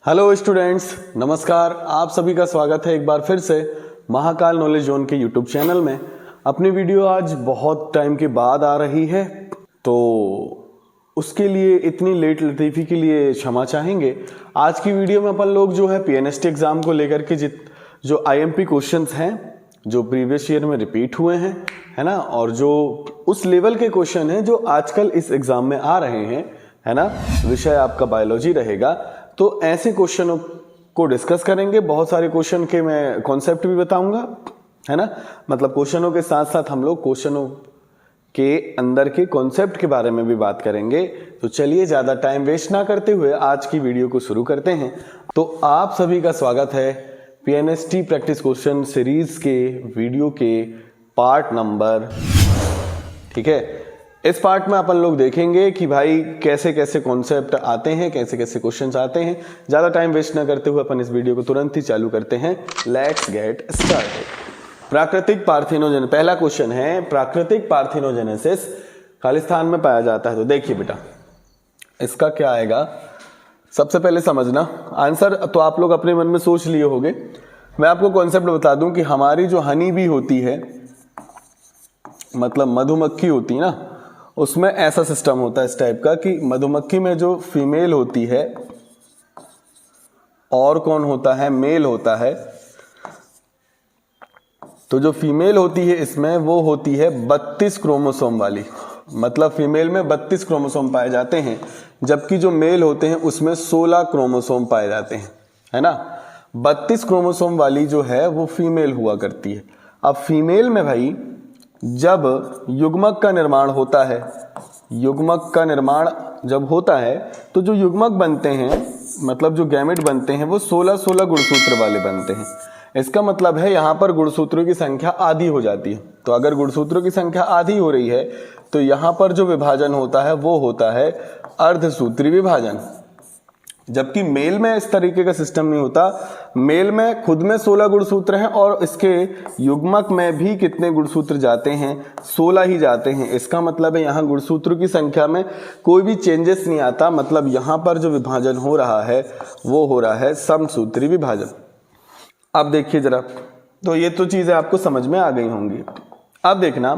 Hello students, नमस्कार। आप सभी का स्वागत है एक बार फिर से महाकाल नॉलेज जोन के यूट्यूब चैनल में। अपनी वीडियो आज बहुत टाइम के बाद आ रही है, तो उसके लिए इतनी लेट लतीफ़ी के लिए क्षमा चाहेंगे। आज की वीडियो में अपन लोग जो है पीएनएसटी एग्ज़ाम को लेकर के जो आईएमपी क्वेश्चंस हैं जो प्रीवियस ईयर में रिपीट हुए हैं, है ना, और जो उस लेवल के क्वेश्चन हैं जो आजकल इस एग्ज़ाम में आ रहे हैं, है ना। विषय आपका बायोलॉजी रहेगा, तो ऐसे क्वेश्चनों को डिस्कस करेंगे। बहुत सारे क्वेश्चन के मैं कॉन्सेप्ट भी बताऊंगा, है ना। मतलब क्वेश्चनों के साथ साथ हम लोग क्वेश्चनों के अंदर के कॉन्सेप्ट के बारे में भी बात करेंगे। तो चलिए ज़्यादा टाइम वेस्ट ना करते हुए आज की वीडियो को शुरू करते हैं। तो आप सभी का स्वागत है पीएनएसटी प्रैक्टिस क्वेश्चन सीरीज के वीडियो के पार्ट नंबर, ठीक है। इस पार्ट में अपन लोग देखेंगे कि भाई कैसे कैसे कॉन्सेप्ट आते हैं, कैसे कैसे क्वेश्चंस आते हैं। ज़्यादा टाइम वेस्ट ना करते हुए अपन इस वीडियो को तुरंत ही चालू करते हैं। Let's get started. प्राकृतिक पार्थिनोजेनेसिस, पहला क्वेश्चन है प्राकृतिक पार्थिनोजेनेसिस खालिस्तान में पाया जाता है। तो देखिए बेटा, इसका क्या आएगा, सबसे पहले समझना। आंसर तो आप लोग अपने मन में सोच लिए होंगे। मैं आपको कॉन्सेप्ट बता दूं कि हमारी जो हनी बी होती है, मतलब मधुमक्खी होती है ना, उसमें ऐसा सिस्टम होता है इस टाइप का कि मधुमक्खी में जो फीमेल होती है और कौन होता है, मेल होता है। तो जो फीमेल होती है इसमें वो होती है 32 क्रोमोसोम वाली, मतलब फीमेल में 32 क्रोमोसोम पाए जाते हैं, जबकि जो मेल होते हैं उसमें 16 क्रोमोसोम पाए जाते हैं, है ना। 32 क्रोमोसोम वाली जो है वो फीमेल हुआ करती है। अब फीमेल में भाई जब युग्मक का निर्माण होता है, युग्मक का निर्माण जब होता है तो जो युग्मक बनते हैं, मतलब जो गैमेट बनते हैं, वो 16-16 गुणसूत्र वाले बनते हैं। इसका मतलब है यहाँ पर गुणसूत्रों की संख्या आधी हो जाती है। तो अगर गुणसूत्रों की संख्या आधी हो रही है तो यहाँ पर जो विभाजन होता है वो होता है अर्धसूत्री विभाजन, जबकि मेल में इस तरीके का सिस्टम नहीं होता। मेल में खुद में 16 गुणसूत्र हैं और इसके युग्मक में भी कितने गुणसूत्र जाते हैं, 16 ही जाते हैं। इसका मतलब है यहाँ गुणसूत्रों की संख्या में कोई भी चेंजेस नहीं आता। मतलब यहाँ पर जो विभाजन हो रहा है वो हो रहा है समसूत्री विभाजन। अब देखिए जरा, तो ये तो चीजें आपको समझ में आ गई होंगी। अब देखना,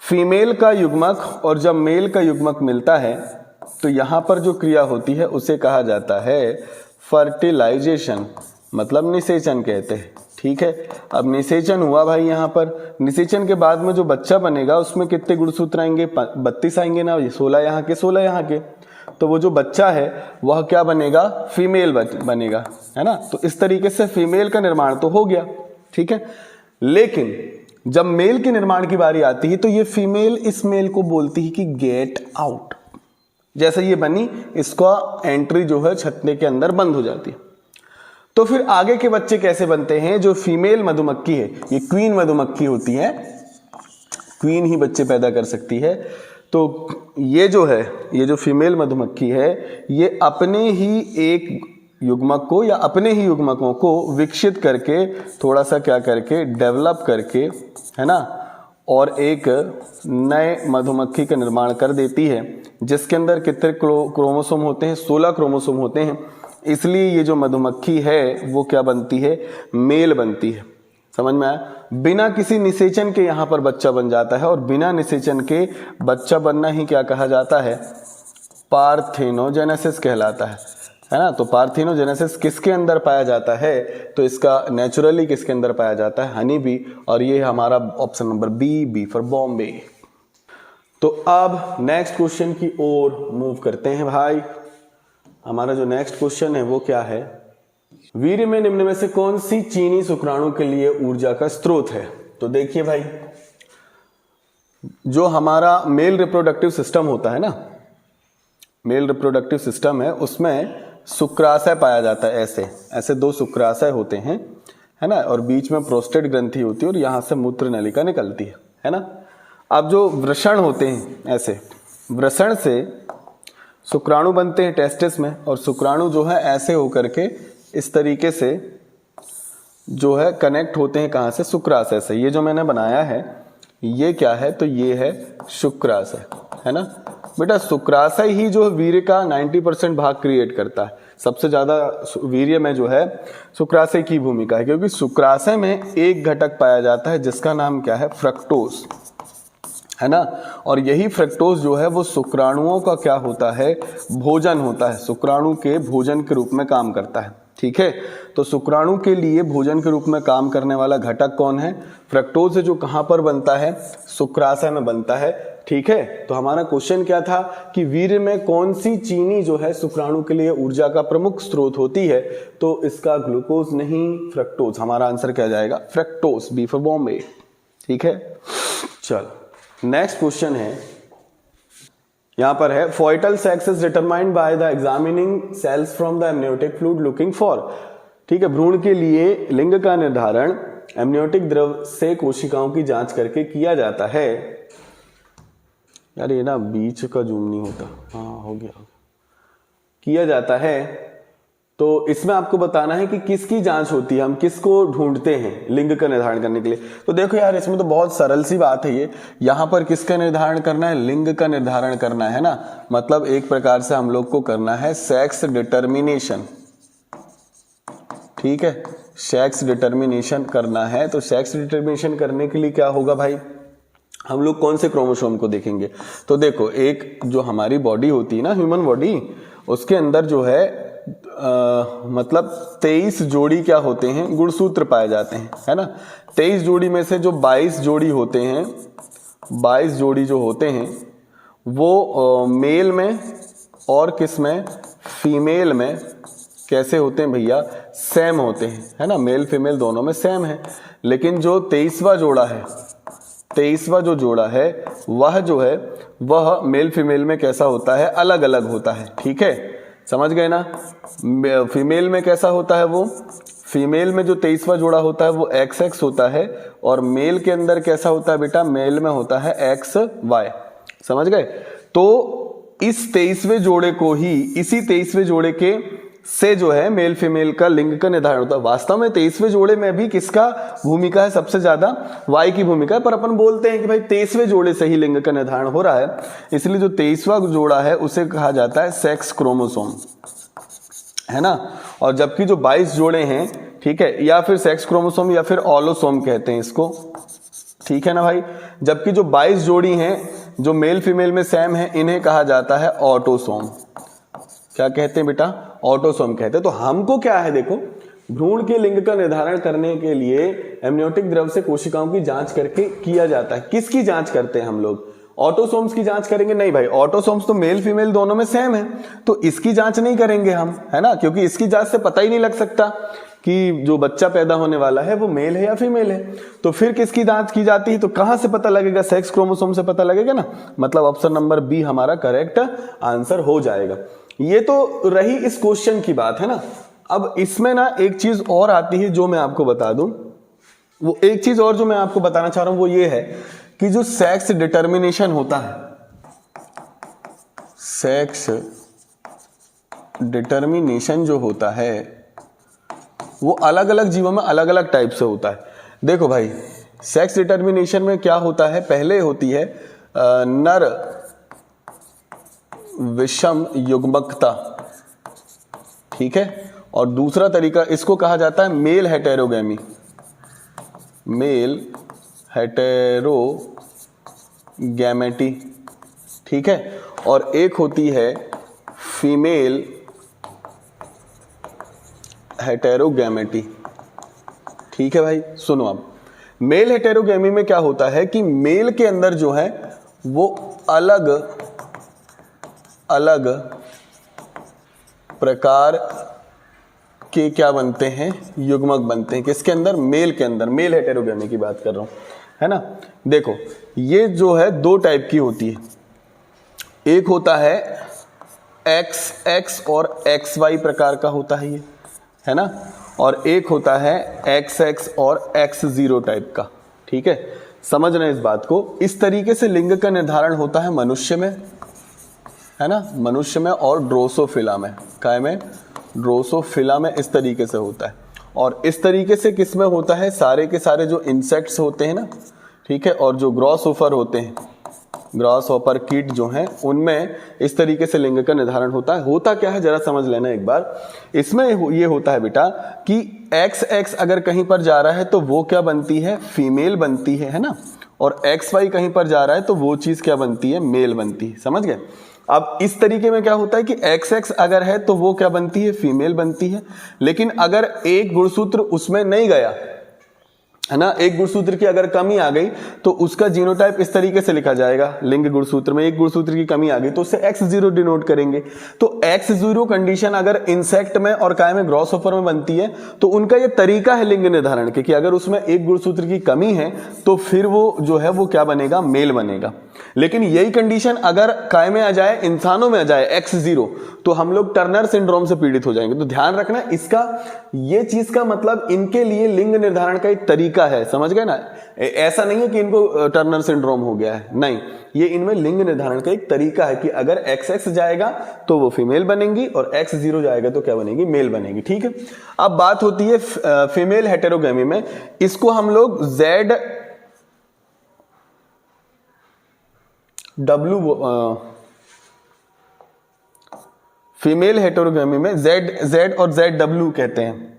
फीमेल का युग्मक और जब मेल का युग्मक मिलता है तो यहां पर जो क्रिया होती है उसे कहा जाता है फर्टिलाइजेशन, मतलब निषेचन कहते हैं, ठीक है। अब निषेचन हुआ भाई, यहाँ पर निषेचन के बाद में जो बच्चा बनेगा उसमें कितने गुणसूत्र आएंगे, 32 आएंगे ना, 16 यहाँ के 16 यहाँ के। तो वो जो बच्चा है वह क्या बनेगा, फीमेल बनेगा, है ना। तो इस तरीके से फीमेल का निर्माण तो हो गया, ठीक है। लेकिन जब मेल के निर्माण की बारी आती है तो ये फीमेल इस मेल को बोलती है कि गेट आउट। जैसे ये बनी, इसका एंट्री जो है छत्ते के अंदर बंद हो जाती है। तो फिर आगे के बच्चे कैसे बनते हैं, जो फीमेल मधुमक्खी है, ये क्वीन मधुमक्खी होती है, क्वीन ही बच्चे पैदा कर सकती है। तो ये जो है, ये जो फीमेल मधुमक्खी है, ये अपने ही एक युग्मक को या अपने ही युग्मकों को विकसित करके, थोड़ा सा क्या करके, डेवलप करके, है ना, और एक नए मधुमक्खी का निर्माण कर देती है, जिसके अंदर कितने क्रोमोसोम होते हैं, 16 क्रोमोसोम होते हैं। इसलिए ये जो मधुमक्खी है वो क्या बनती है, मेल बनती है। समझ में आया। बिना किसी निषेचन के यहाँ पर बच्चा बन जाता है, और बिना निषेचन के बच्चा बनना ही क्या कहा जाता है, पार्थेनोजेनेसिस कहलाता है ना। तो पार्थिनोजेनेसिस किसके अंदर पाया जाता है, तो इसका नेचुरली किसके अंदर पाया जाता है, हनी बी। और ये हमारा option number B for Bombay. तो अब नेक्स्ट क्वेश्चन की ओर मूव करते हैं भाई। हमारा जो नेक्स्ट क्वेश्चन है वो क्या है, वीर्य में निम्न में से कौन सी चीनी शुक्राणु के लिए ऊर्जा का स्रोत है। तो देखिए भाई, जो हमारा मेल रिप्रोडक्टिव सिस्टम होता है ना, मेल रिप्रोडक्टिव सिस्टम है, उसमें शुक्राशय पाया जाता है। ऐसे ऐसे 2 शुक्राशय होते हैं, है ना, और बीच में प्रोस्टेट ग्रंथि होती है और यहां से मूत्र नलिका निकलती है ना। अब जो वृषण होते हैं, ऐसे वृषण से शुक्राणु बनते हैं टेस्टिस में, और शुक्राणु जो है ऐसे होकर के इस तरीके से जो है कनेक्ट होते हैं, कहां से, शुक्राशय से। ये जो मैंने बनाया है ये क्या है, तो ये है शुक्राशय, है ना। बेटा शुक्राशय ही जो वीर्य का 90% भाग क्रिएट करता है। सबसे ज्यादा वीर्य में जो है शुक्राशय की भूमिका है, क्योंकि शुक्राशय में एक घटक पाया जाता है जिसका नाम क्या है, फ्रक्टोज, है ना। और यही फ्रक्टोज जो है वो शुक्राणुओं का क्या होता है, भोजन होता है, शुक्राणु के भोजन के रूप में काम करता है, ठीक है। तो शुक्राणु के लिए भोजन के रूप में काम करने वाला घटक कौन है, फ्रक्टोज है, जो कहां पर बनता है, शुक्राशय में बनता है, ठीक है। तो हमारा क्वेश्चन क्या था कि वीर्य में कौन सी चीनी जो है शुक्राणु के लिए ऊर्जा का प्रमुख स्रोत होती है, तो इसका ग्लूकोज नहीं, फ्रक्टोज। हमारा आंसर क्या जाएगा, फ्रक्टोज, बी फॉर बॉम्बे, ठीक है। चलो नेक्स्ट क्वेश्चन है, यहां पर है foetal sex is determined by the examining cells from the amniotic fluid looking for, ठीक है। भ्रूण के लिए लिंग का निर्धारण एमनियोटिक द्रव से कोशिकाओं की जांच करके किया जाता है। यार ये ना बीच का जूम नहीं होता, हाँ हो गया, किया जाता है। तो इसमें आपको बताना है कि किसकी जांच होती है, हम किसको ढूंढते हैं लिंग का निर्धारण करने के लिए। तो देखो यार इसमें तो बहुत सरल सी बात है ये, यहां पर किसका निर्धारण करना है, लिंग का निर्धारण करना है ना, मतलब एक प्रकार से हम लोग को करना है सेक्स डिटर्मिनेशन, ठीक है, सेक्स डिटर्मिनेशन करना है। तो सेक्स डिटर्मिनेशन करने के लिए क्या होगा भाई, हम लोग कौन से क्रोमोसोम को देखेंगे। तो देखो एक जो हमारी बॉडी होती है ना, ह्यूमन बॉडी, उसके अंदर जो है मतलब 23 जोड़ी क्या होते हैं, गुणसूत्र पाए जाते हैं, है ना। 23 जोड़ी में से जो 22 जोड़ी होते हैं, 22 जोड़ी जो होते हैं वो मेल में और किस में, फीमेल में कैसे होते हैं भैया, सेम होते हैं, है ना, मेल फीमेल दोनों में सेम है। लेकिन जो 23वां जोड़ा है, 23वां जो जोड़ा है वह जो है वह मेल फीमेल में कैसा होता है, अलग अलग होता है, ठीक है, समझ गए ना। फीमेल में कैसा होता है, वो फीमेल में जो 23वां जोड़ा होता है वो XX होता है, और मेल के अंदर कैसा होता है बेटा, मेल में होता है XY, समझ गए। तो इस 23वें जोड़े को ही, इसी 23वें जोड़े के से जो है मेल फीमेल का लिंग का निर्धारण होता है। वास्तव में 23वें जोड़े में भी किसका भूमिका है, सबसे ज्यादा Y की भूमिका है, पर अपन बोलते हैं कि भाई 23वें जोड़े से ही लिंग का निर्धारण हो रहा है, इसलिए जो 23वां जोड़ा है उसे कहा जाता है सेक्स क्रोमोसोम, है ना। और जबकि जो 22 जोड़े हैं, ठीक है, या फिर सेक्स क्रोमोसोम या फिर ऑलोसोम कहते हैं इसको, ठीक है ना भाई। जबकि जो 22 जोड़ी हैं जो मेल फीमेल में सेम है, इन्हें कहा जाता है ऑटोसोम। क्या कहते हैं बेटा, ऑटोसोम कहते हैं। तो हमको क्या है, देखो भ्रूण के लिंग का निर्धारण करने के लिए एमनियोटिक द्रव से कोशिकाओं की जांच करके किया जाता है। किसकी जांच करते हैं हम लोग, ऑटोसोम्स की जांच करेंगे नहीं भाई, ऑटोसोम्स तो मेल फीमेल दोनों में सेम है, तो इसकी जांच नहीं करेंगे हम, है ना, क्योंकि इसकी जांच से पता ही नहीं लग सकता कि जो बच्चा पैदा होने वाला है वो मेल है या फीमेल है। तो फिर किसकी जांच की जाती है, तो कहां से पता लगेगा, सेक्स क्रोमोसोम से पता लगेगा ना, मतलब ऑप्शन नंबर बी हमारा करेक्ट आंसर हो जाएगा। ये तो रही इस क्वेश्चन की बात, है ना। अब इसमें ना एक चीज और आती है जो मैं आपको बता दूं, वो एक चीज और जो मैं आपको बताना चाह रहा हूं वो ये है कि जो सेक्स डिटर्मिनेशन होता है, सेक्स डिटर्मिनेशन जो होता है वो अलग अलग जीवों में अलग अलग टाइप से होता है। देखो भाई सेक्स डिटर्मिनेशन में क्या होता है, पहले होती है नर विषम युग्मकता, ठीक है, और दूसरा तरीका इसको कहा जाता है मेल हेटेरोगेमी, मेल हेटेरोगैमेटी, ठीक है, और एक होती है फीमेल हेटेरोगैमेटी, ठीक है भाई। सुनो अब, मेल हेटेरोगेमी में क्या होता है कि मेल के अंदर जो है वो अलग अलग प्रकार के क्या बनते हैं, युग्मक बनते हैं। किसके अंदर, मेल के अंदर, मेल हेटेरोगेमी की बात कर रहा हूं, है ना। देखो ये जो है दो टाइप की होती है, एक होता है XX और XY प्रकार का होता है ये, है ना, और एक होता है XX और X0 टाइप का, ठीक है। समझना इस बात को, इस तरीके से लिंग का निर्धारण होता है मनुष्य में, है ना, मनुष्य में और ड्रोसोफिला में, काय में, ड्रोसोफिला में इस तरीके से होता है। और इस तरीके से किस में होता है, सारे के सारे जो इंसेक्ट्स होते हैं ना, ठीक है, और जो ग्रॉसोफर होते हैं, ग्रॉस हॉपर कीट जो हैं उनमें इस तरीके से लिंग का निर्धारण होता है। होता क्या है जरा समझ लेना एक बार। इसमें ये होता है बेटा कि XX अगर कहीं पर जा रहा है तो वो क्या बनती है, फीमेल बनती है ना, और XY कहीं पर जा रहा है तो वो चीज क्या बनती है, मेल बनती है। समझ गए। अब इस तरीके में क्या होता है कि XX अगर है तो वो क्या बनती है, फीमेल बनती है। लेकिन अगर एक गुणसूत्र उसमें नहीं गया है ना, एक गुणसूत्र की अगर कमी आ गई तो उसका जीनोटाइप इस तरीके से लिखा जाएगा। लिंग गुणसूत्र में एक गुणसूत्र की कमी आ गई तो उससे X0 डिनोट करेंगे। तो X0 कंडीशन अगर इंसेक्ट में और काय में, ग्रॉसहॉपर में बनती है तो उनका ये तरीका है लिंग निर्धारण के कि अगर उसमें एक गुणसूत्र की कमी है तो फिर वो जो है वो क्या बनेगा, मेल बनेगा। लेकिन यही कंडीशन अगर काय में आ जाए, इंसानों में आ जाए X0, तो हम लोग टर्नर सिंड्रोम से पीड़ित हो जाएंगे। तो ध्यान रखना इसका, ये चीज का मतलब इनके लिए लिंग निर्धारण का एक तरीका है। समझ गए ना। ऐसा नहीं है कि इनको टर्नर सिंड्रोम हो गया है, नहीं, ये इनमें लिंग निर्धारण का एक तरीका है कि अगर XX जाएगा तो वो फीमेल बनेंगी और X0 जाएगा तो क्या बनेगी, मेल बनेगी। ठीक है। अब बात होती है फीमेल हेटेरोगेमी में। इसको हम लोग फीमेल हेटेरोगेमी में Z और ZW कहते हैं,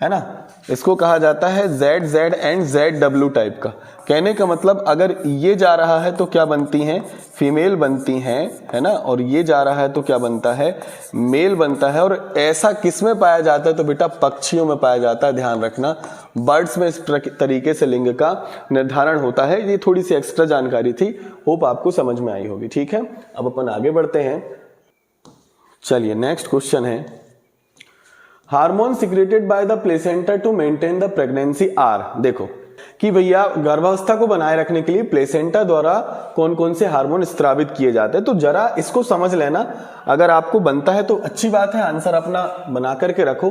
है ना। इसको कहा जाता है ZZ एंड ZW टाइप का। कहने का मतलब अगर ये जा रहा है तो क्या बनती हैं, फीमेल बनती हैं, है ना, और ये जा रहा है तो क्या बनता है, मेल बनता है। और ऐसा किस में पाया जाता है तो बेटा पक्षियों में पाया जाता है। ध्यान रखना, बर्ड्स में इस तरीके से लिंग का निर्धारण होता है। ये थोड़ी सी एक्स्ट्रा जानकारी थी, होप आपको समझ में आई होगी। ठीक है, अब अपन आगे बढ़ते हैं। चलिए नेक्स्ट क्वेश्चन है, hormone secreted by the placenta to maintain the pregnancy are. देखो कि भैया गर्भावस्था को बनाए रखने के लिए प्लेसेंटा द्वारा कौन कौन से हार्मोन स्त्रावित किए जाते हैं। तो जरा इसको समझ लेना, अगर आपको बनता है तो अच्छी बात है, आंसर अपना बना करके रखो।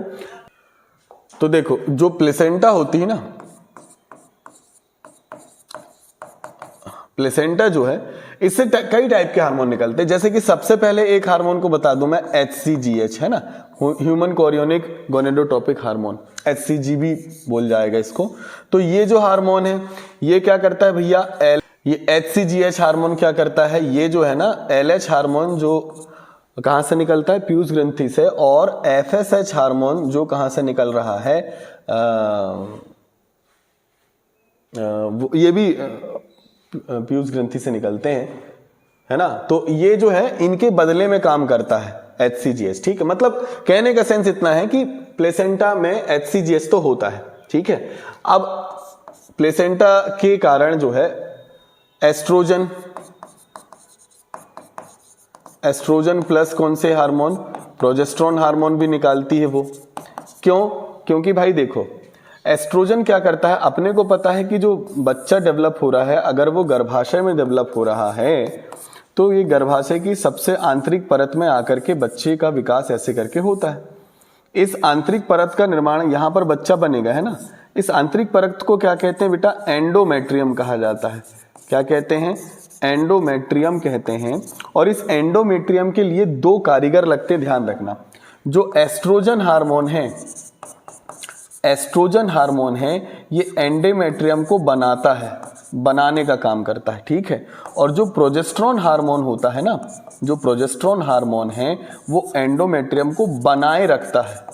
तो देखो जो प्लेसेंटा होती है ना, प्लेसेंटा जो है इससे कई टाइप के हार्मोन निकलते हैं। जैसे कि सबसे पहले एक हार्मोन को बता दूं मैं, HCGH, है ना, human chorionic gonadotropic hormone, HCG भी बोल जाएगा इसको। तो ये जो हार्मोन है ये क्या करता है भैया, ये HCGH हार्मोन क्या करता है, ये जो है ना LH हार्मोन जो कहां से निकलता है, पीयूष ग्रंथि से, और FSH हार्मोन जो कहां से निकल रहा है, ये भी पीयूष ग्रंथि से निकलते हैं, है ना। तो ये जो है इनके बदले में काम करता है HCGH। ठीक है, मतलब कहने का सेंस इतना है कि प्लेसेंटा में HCGH तो होता है। ठीक है, अब प्लेसेंटा के कारण जो है एस्ट्रोजन प्लस कौन से हार्मोन, प्रोजेस्टेरोन हार्मोन भी निकालती है वो। क्यों, क्योंकि भाई देखो एस्ट्रोजन क्या करता है, अपने को पता है कि जो बच्चा डेवलप हो रहा है अगर वो गर्भाशय में डेवलप हो रहा है तो ये गर्भाशय की सबसे आंतरिक परत में आकर के बच्चे का विकास ऐसे करके होता है। इस आंतरिक परत का निर्माण, यहां पर बच्चा बनेगा, है ना, इस आंतरिक परत को क्या कहते हैं बेटा, एंडोमेट्रियम कहा जाता है। क्या कहते हैं, एंडोमेट्रियम कहते हैं। और इस एंडोमेट्रियम के लिए दो कारीगर लगते हैं, ध्यान रखना। जो एस्ट्रोजन हार्मोन है ये एंडोमेट्रियम को बनाता है, बनाने का काम करता है। ठीक है, और जो प्रोजेस्टेरोन हार्मोन होता है ना, जो प्रोजेस्टेरोन हार्मोन है वो एंडोमेट्रियम को बनाए रखता है।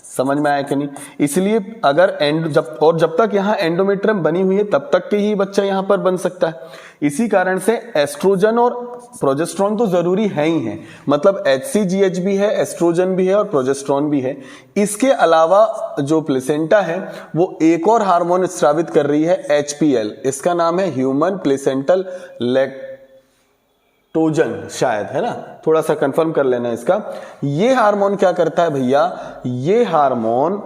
समझ में आया कि नहीं। इसलिए अगर जब तक यहाँ एंडोमेट्रियम बनी हुई है तब तक के ही बच्चा यहाँ पर बन सकता है। इसी कारण से एस्ट्रोजन और प्रोजेस्टेरोन तो जरूरी है ही है, मतलब HCGH भी है, एस्ट्रोजन भी है और प्रोजेस्टेरोन भी है। इसके अलावा जो प्लेसेंटा है वो एक और हार्मोन स्रावित कर रही है, HPL, इसका नाम है ह्यूमन प्लेसेंटल लैक्टोजन, शायद, है ना, थोड़ा सा कंफर्म कर लेना इसका। ये हार्मोन क्या करता है भैया, ये हार्मोन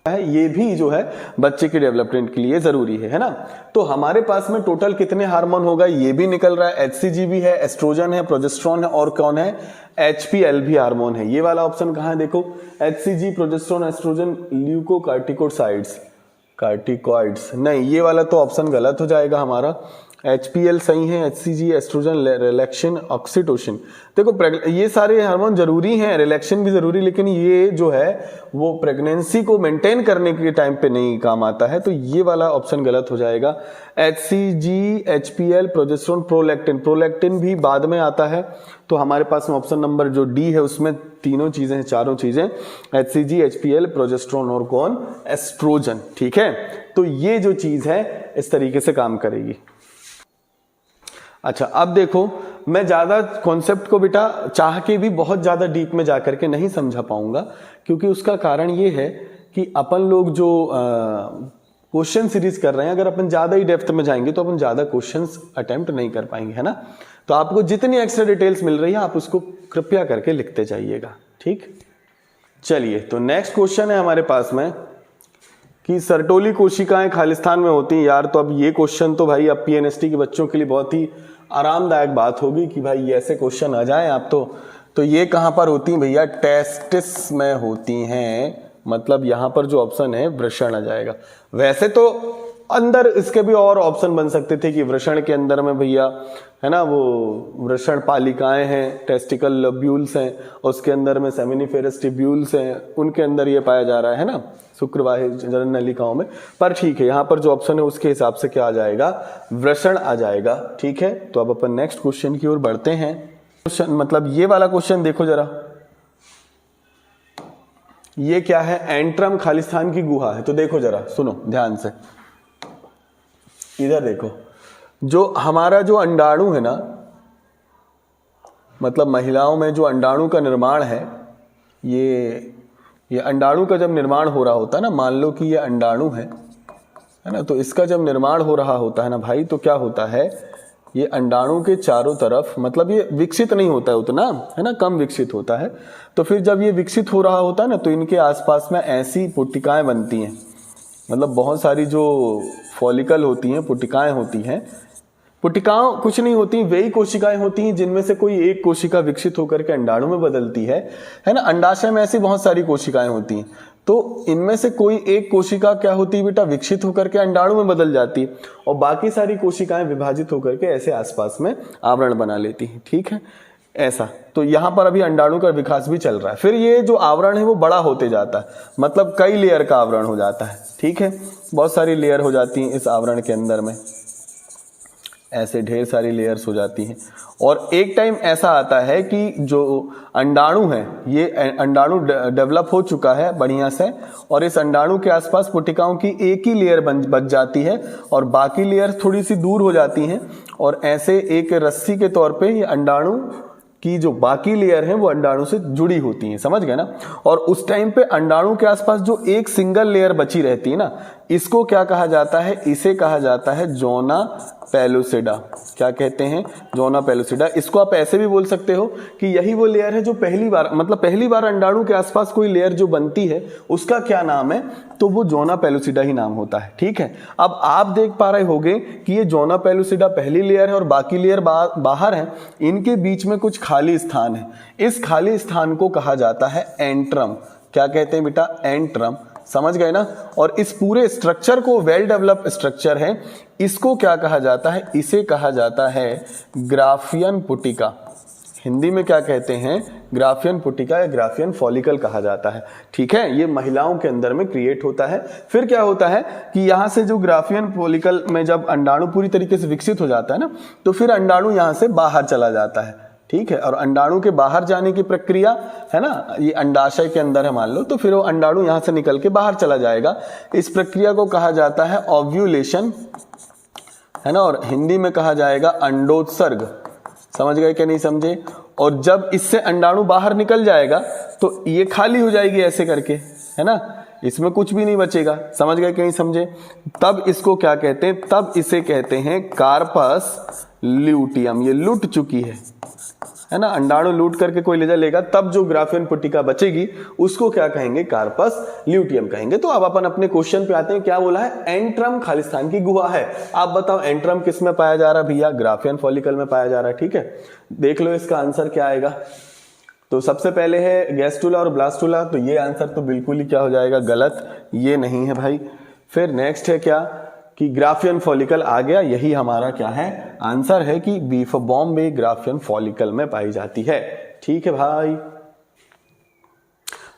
है, ये भी जो है बच्चे के डेवलपमेंट के लिए जरूरी है ना। तो हमारे पास में टोटल कितने हार्मोन होगा, ये भी निकल रहा है, HCG भी है, एस्ट्रोजन है, प्रोजेस्टेरोन है, और कौन है, HPL भी हार्मोन है। ये वाला ऑप्शन कहां है, देखो, HCG, प्रोजेस्टेरोन, एस्ट्रोजन, ल्यूकोकार्टिकोसाइड्स, कार्टिकॉइड्स, नहीं, ये वाला तो ऑप्शन गलत हो जाएगा हमारा। HPL सही है, HCG एस्ट्रोजन, रिलैक्शन, ऑक्सीटोसिन। देखो ये सारे हार्मोन जरूरी हैं, रिलैक्शन भी जरूरी, लेकिन ये जो है वो प्रेगनेंसी को मेंटेन करने के टाइम पे नहीं काम आता है, तो ये वाला ऑप्शन गलत हो जाएगा। HCG, HPL, progesterone, prolactin, prolactin भी बाद में आता है, तो हमारे पास में ऑप्शन नंबर जो डी है उसमें तीनों चीजें हैं, चारों चीजें, HCG, HPL, प्रोजेस्टेरोन और कौन, एस्ट्रोजन। ठीक है, तो ये जो चीज है इस तरीके से काम करेगी। अच्छा, अब देखो मैं ज्यादा कॉन्सेप्ट को बेटा चाह के भी बहुत ज्यादा डीप में जाकर के नहीं समझा पाऊंगा, क्योंकि उसका कारण ये है कि अपन लोग जो क्वेश्चन सीरीज कर रहे हैं, अगर अपन ज्यादा ही डेप्थ में जाएंगे तो अपन ज्यादा क्वेश्चंस अटेम्प्ट नहीं कर पाएंगे, है ना। तो आपको जितनी एक्स्ट्रा डिटेल्स मिल रही है आप उसको कृपया करके लिखते जाइएगा। ठीक, चलिए, तो नेक्स्ट क्वेश्चन है हमारे पास में कि सर्टोली कोशिकाएं खालिस्तान में होती हैं। यार, तो अब ये क्वेश्चन तो भाई अब PNST के बच्चों के लिए बहुत ही आरामदायक बात होगी कि भाई ऐसे क्वेश्चन आ जाए आप तो ये कहां पर होती हैं भैया, टेस्टिस में होती हैं। मतलब यहां पर जो ऑप्शन है वृषण आ जाएगा। वैसे तो अंदर इसके भी और ऑप्शन बन सकते थे कि वृषण के अंदर में भैया, है ना, वो वृषण पालिकाएं हैं, टेस्टिकल लब्यूल्स हैं, उसके अंदर में सेमिनिफेरस टिब्यूल्स हैं, उनके अंदर ये पाया जा रहा है ना, शुक्रवाही जनन नलिकाओं में। पर ठीक है, यहां पर जो ऑप्शन है उसके हिसाब से क्या आ जाएगा, वृषण आ जाएगा। ठीक है, तो अब अपन नेक्स्ट क्वेश्चन की ओर बढ़ते हैं। क्वेश्चन मतलब ये वाला क्वेश्चन देखो जरा, ये क्या है, एंट्रम खालिस्तान की गुहा है। तो देखो जरा, सुनो ध्यान से, इधर देखो, जो हमारा जो अंडाणु है ना, मतलब महिलाओं में जो अंडाणु का निर्माण है, ये अंडाणु का जब निर्माण हो रहा होता है ना, मान लो कि ये अंडाणु है ना, तो इसका जब निर्माण हो रहा होता है ना भाई, तो क्या होता है, ये अंडाणु के चारों तरफ, मतलब ये विकसित नहीं होता है उतना, है ना, कम विकसित होता है। तो फिर जब ये विकसित हो रहा होता है ना, तो इनके आसपास में ऐसी पुटिकाएं बनती हैं, मतलब बहुत सारी जो फॉलिकल होती हैं, पुटिकाएं होती हैं। पुटिकाओं कुछ नहीं होती, वही कोशिकाएं होती हैं जिनमें से कोई एक कोशिका विकसित होकर के अंडाणु में बदलती है ना। अंडाशय में ऐसी बहुत सारी कोशिकाएं होती हैं, तो इनमें से कोई एक कोशिका क्या होती है बेटा, विकसित होकर के अंडाणु में बदल जाती है, और बाकी सारी कोशिकाएं विभाजित होकर के ऐसे आसपास में आवरण बना लेती हैं। ठीक है, ऐसा। तो यहां पर अभी अंडाणु का विकास भी चल रहा है। फिर ये जो आवरण है वो बड़ा होते जाता है, मतलब कई लेयर का आवरण हो जाता है। ठीक है, बहुत सारी लेयर हो जाती हैं इस आवरण के अंदर में, ऐसे ढेर सारी लेयर्स हो जाती हैं। और एक टाइम ऐसा आता है कि जो अंडाणु है, ये अंडाणु डेवलप हो चुका है बढ़िया से, और इस अंडाणु के आसपास पुटिकाओं की एक ही लेयर बच जाती है, और बाकी लेयर थोड़ी सी दूर हो जाती हैं, और ऐसे एक रस्सी के तौर पे ये अंडाणु की जो बाकी लेयर है वो अंडाणु से जुड़ी होती हैं। समझ गए ना। और उस टाइम पे अंडाणु के आसपास जो एक सिंगल लेयर बची रहती है ना, इसको क्या कहा जाता है, इसे कहा जाता है जोना पेलुसिडा। क्या कहते हैं, जोना पेलुसिडा। इसको आप ऐसे भी बोल सकते हो कि यही वो लेयर है जो पहली बार, मतलब पहली बार अंडाणु के आसपास कोई लेयर जो बनती है उसका क्या नाम है, तो वो जोना पेलुसिडा ही नाम होता है। ठीक है, अब आप देख पा रहे होंगे कि ये जोना पेलुसिडा पहली लेयर है और बाकी लेयर बाहर है, इनके बीच में कुछ खाली स्थान है। इस खाली स्थान को कहा जाता है एंट्रम। क्या कहते हैं बेटा, एंट्रम। समझ गए ना। और इस पूरे स्ट्रक्चर को, वेल डेवलप्ड स्ट्रक्चर है, इसको क्या कहा जाता है, इसे कहा जाता है ग्राफियन पुटिका। हिंदी में क्या कहते हैं, ग्राफियन पुटिका या ग्राफियन फॉलिकल कहा जाता है। ठीक है, ये महिलाओं के अंदर में क्रिएट होता है। फिर क्या होता है कि यहां से जो ग्राफियन फॉलिकल में जब अंडाणु पूरी तरीके से विकसित हो जाता है ना, तो फिर अंडाणु यहां से बाहर चला जाता है। ठीक है, और अंडाणु के बाहर जाने की प्रक्रिया है ना, ये अंडाशय के अंदर है मान लो, तो फिर वो अंडाणु यहां से निकल के बाहर चला जाएगा। इस प्रक्रिया को कहा जाता है ओव्यूलेशन, है ना, और हिंदी में कहा जाएगा अंडोत्सर्ग। समझ गए क्या नहीं समझे। और जब इससे अंडाणु बाहर निकल जाएगा तो ये खाली हो जाएगी ऐसे करके, है ना, इसमें कुछ भी नहीं बचेगा। समझ गए क्या नहीं समझे। तब इसको क्या कहते हैं, तब इसे कहते हैं कार्पस ल्यूटियम। ये लुट चुकी है ना, अंडाणु लूट करके कोई ले लेगा, तब जो ग्राफियन पुटिका बचेगी उसको क्या कहेंगे, कार्पस ल्यूटियम कहेंगे। तो अब अपन अपने क्वेश्चन पे आते हैं। क्या बोला है, एंट्रम खालिस्तान की गुहा है। आप बताओ एंट्रम किस में पाया जा रहा है भैया, ग्राफियन फॉलिकल में पाया जा रहा है। ठीक है, देख लो इसका आंसर क्या आएगा। तो सबसे पहले है गैस्टुला और ब्लास्टुला, तो ये आंसर तो बिल्कुल ही क्या हो जाएगा, गलत, ये नहीं है भाई। फिर नेक्स्ट है क्या, कि ग्राफियन फॉलिकल आ गया, यही हमारा क्या है आंसर है कि बीफ बॉम्बे ग्राफियन फॉलिकल में पाई जाती है। ठीक है भाई।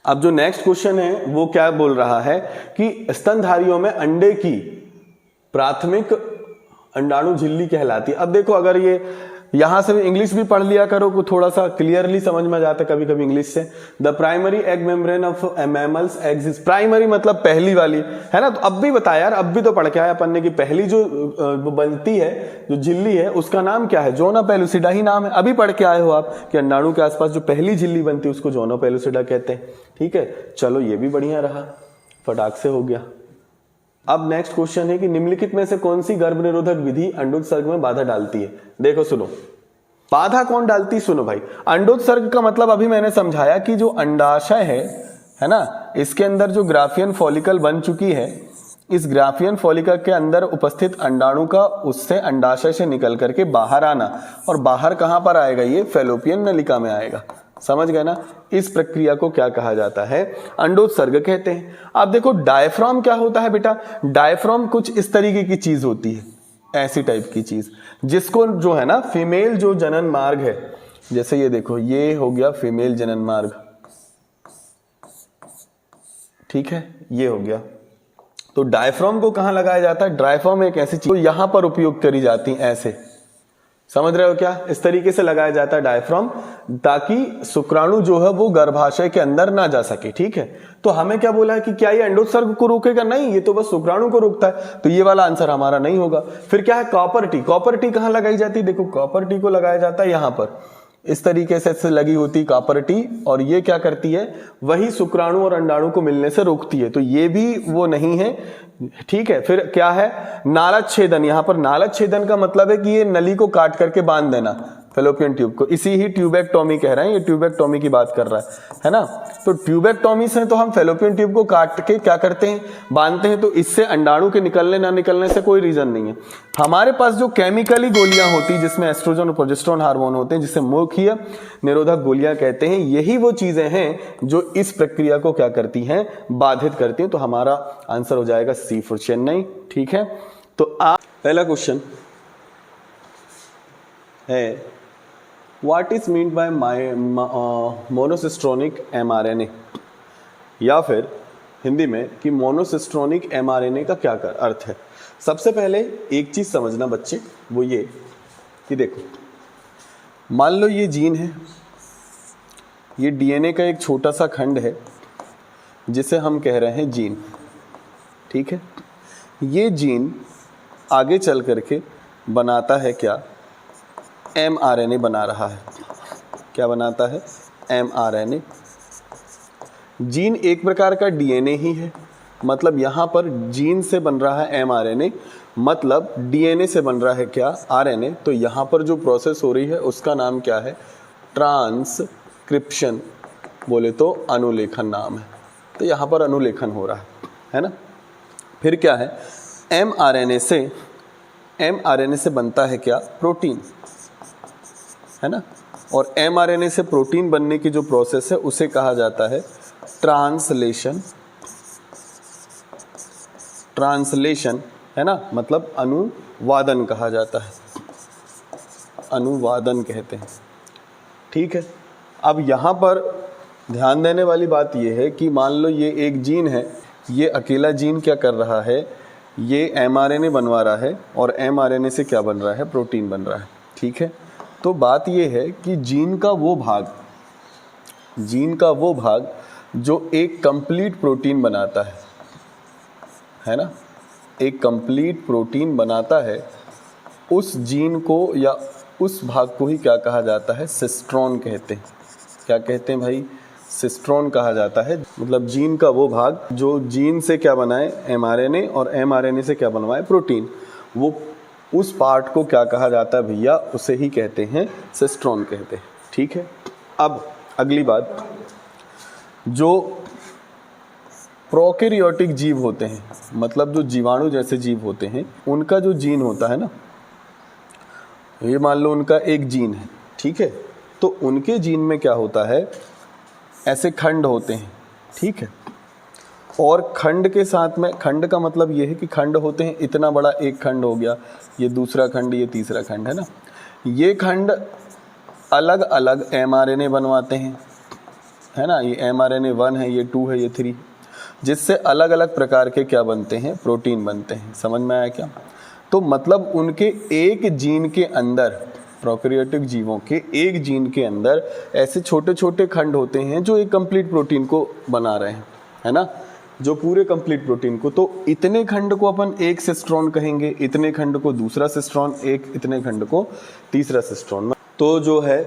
अब जो नेक्स्ट क्वेश्चन है वो क्या बोल रहा है कि स्तनधारियों में अंडे की प्राथमिक अंडाणु झिल्ली कहलाती है। अब देखो, अगर ये यहां से इंग्लिश भी पढ़ लिया करो को थोड़ा सा क्लियरली समझ में जाता है कभी कभी इंग्लिश से। The primary egg membrane of mammals exist, primary मतलब पहली वाली, है ना। तो अब भी बताया यार, अब भी तो पढ़ के आया अपन ने कि पहली जो बनती है जो झिल्ली है उसका नाम क्या है, जोना पेलुसिडा ही नाम है। अभी पढ़ के आए हो आप कि अंडाणु के आसपास जो पहली झिल्ली बनती है उसको जोना पेलुसिडा कहते हैं। ठीक है, चलो ये भी बढ़िया रहा, फटाक से हो गया। अब नेक्स्ट क्वेश्चन है कि निम्नलिखित में से कौन सी गर्भ निरोधक विधि अंडोत्सर्ग में बाधा डालती है। देखो सुनो, बाधा कौन डालती, सुनो भाई। अंडोत्सर्ग का मतलब अभी मैंने समझाया कि जो अंडाशय है ना, इसके अंदर जो ग्राफियन फॉलिकल बन चुकी है, इस ग्राफियन फॉलिकल के अंदर उपस्थित अंडाणु का उससे अंडाशय से निकल करके बाहर आना, और बाहर कहां पर आएगा, ये फैलोपियन नलिका में आएगा। समझ गए ना। इस प्रक्रिया को क्या कहा जाता है, अंडोत्सर्ग कहते हैं। अब देखो डायफ्राम क्या होता है बेटा, डायफ्राम कुछ इस तरीके की चीज होती है, ऐसी टाइप की चीज, जिसको जो है ना फीमेल जो जनन मार्ग है, जैसे ये देखो ये हो गया फीमेल जनन मार्ग, ठीक है, ये हो गया। तो डायफ्राम को कहां लगाया जाता है, डायफ्राम एक ऐसी चीज यहां पर उपयोग करी जाती है, ऐसे समझ रहे हो क्या, इस तरीके से लगाया जाता है डायफ्राम, ताकि शुक्राणु जो है वो गर्भाशय के अंदर ना जा सके। ठीक है, तो हमें क्या बोला है कि क्या ये अंडोत्सर्ग को रोकेगा, नहीं, ये तो बस शुक्राणु को रोकता है, तो ये वाला आंसर हमारा नहीं होगा। फिर क्या है, कॉपर टी, कॉपर टी कहां लगाई जाती है, देखो कॉपर टी को लगाया जाता है यहां पर, इस तरीके से लगी होती कॉपर टी, और ये क्या करती है, वही शुक्राणु और अंडाणु को मिलने से रोकती है, तो ये भी वो नहीं है। ठीक है, फिर क्या है, नालच छेदन, यहां पर नालच छेदन का मतलब है कि ये नली को काट करके बांध देना फेलोपियन ट्यूब को, इसी ही ट्यूबेक्टोमी कह रहे हैं, ये ट्यूबेक्टोमी की बात कर रहा है ना। तो ट्यूबेक्टोमी से तो हम फेलोपियन ट्यूब को काट के क्या करते हैं, बांधते हैं, तो इससे अंडाणु के निकलने ना निकलने से कोई रीजन नहीं है। हमारे पास जो केमिकली गोलियां होती जिसमें एस्ट्रोजन और प्रोजेस्टेरोन हार्मोन होते हैं, जिसे मुख्य निरोधक गोलियां कहते हैं, यही वो चीजें हैं जो इस प्रक्रिया को क्या करती हैं, बाधित करती हैं। तो हमारा आंसर हो जाएगा सी फॉर चेन्नई। ठीक है, तो पहला क्वेश्चन है what is meant by monocistronic mRNA, या फिर हिंदी में कि मोनोसिस्ट्रोनिक एमआरएनए का क्या अर्थ है। सबसे पहले एक चीज समझना बच्चे, वो ये कि देखो मान लो ये जीन है, ये डीएनए का एक छोटा सा खंड है जिसे हम कह रहे हैं जीन। ठीक है, ये जीन आगे चल करके बनाता है क्या, एमआरएनए बना रहा है। क्या बनाता है, एमआरएनए। जीन एक प्रकार का डीएनए ही है, मतलब यहां पर जीन से बन रहा है एमआरएनए, मतलब डीएनए से बन रहा है क्या, आरएनए। तो यहां पर जो प्रोसेस हो रही है उसका नाम क्या है, ट्रांसक्रिप्शन, बोले तो अनुलेखन नाम है। तो यहां पर अनुलेखन हो रहा है ना। फिर क्या है, एमआरएनए से बनता है क्या, प्रोटीन, है ना। और एमआरएनए से प्रोटीन बनने की जो प्रोसेस है उसे कहा जाता है ट्रांसलेशन, है ना, मतलब अनुवादन कहा जाता है, अनुवादन कहते हैं। ठीक है, अब यहाँ पर ध्यान देने वाली बात यह है कि मान लो ये एक जीन है, ये अकेला जीन क्या कर रहा है, ये एमआरएनए बनवा रहा है, और एमआरएनए से क्या बन रहा है, प्रोटीन बन रहा है। ठीक है, तो बात यह है कि जीन का वो भाग जो एक कंप्लीट प्रोटीन बनाता है ना, एक कंप्लीट प्रोटीन बनाता है, उस जीन को या उस भाग को ही क्या कहा जाता है, सिस्ट्रॉन कहते हैं। क्या कहते हैं भाई, सिस्ट्रॉन कहा जाता है। मतलब जीन का वो भाग जो जीन से क्या बनाए, एमआरएनए, और एमआरएनए से क्या बनवाए, प्रोटीन, वो उस पार्ट को क्या कहा जाता है भैया, उसे ही कहते हैं सिस्ट्रॉन कहते हैं। ठीक है, अब अगली बात, जो प्रोकैरियोटिक जीव होते हैं, मतलब जो जीवाणु जैसे जीव होते हैं, उनका जो जीन होता है ना, ये मान लो उनका एक जीन है। ठीक है, तो उनके जीन में क्या होता है, ऐसे खंड होते हैं। ठीक है, और खंड के साथ में, खंड का मतलब ये है कि खंड होते हैं, इतना बड़ा एक खंड हो गया, ये दूसरा खंड, ये तीसरा खंड, है ना। ये खंड अलग अलग mRNA बनवाते हैं, है ना। ये mRNA 1 है, ये 2 है, ये 3, जिससे अलग अलग प्रकार के क्या बनते हैं, प्रोटीन बनते हैं। समझ में आया क्या? तो मतलब उनके एक जीन के अंदर, प्रोकैरियोटिक जीवों के एक जीन के अंदर ऐसे छोटे छोटे खंड होते हैं जो एक कंप्लीट प्रोटीन को बना रहे हैं, है ना, जो पूरे कंप्लीट प्रोटीन को। तो इतने खंड को अपन एक सिस्ट्रॉन कहेंगे, इतने खंड को दूसरा सिस्ट्रॉन, एक इतने खंड को तीसरा सिस्ट्रॉन। तो जो है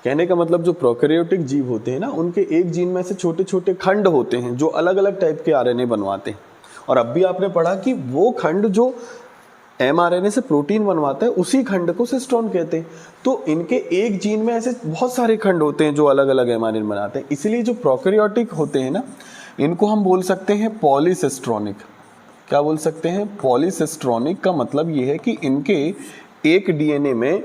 कहने का मतलब जो प्रोकैरियोटिक जीव होते हैं ना, उनके एक जीन में से छोटे छोटे खंड होते हैं जो अलग अलग टाइप के आरएनए बनवाते हैं। और अब भी आपने पढ़ा कि वो खंड जो mRNA से प्रोटीन बनवाता है उसी खंड को सिस्ट्रॉन कहते हैं। तो इनके एक जीन में ऐसे बहुत सारे खंड होते हैं जो अलग अलग mRNA बनाते हैं। इसलिए जो प्रोकैरियोटिक होते हैं ना, इनको हम बोल सकते हैं पॉलीसिस्ट्रॉनिक। क्या बोल सकते हैं? पॉलीसिस्ट्रॉनिक का मतलब ये है कि इनके एक डीएनए में,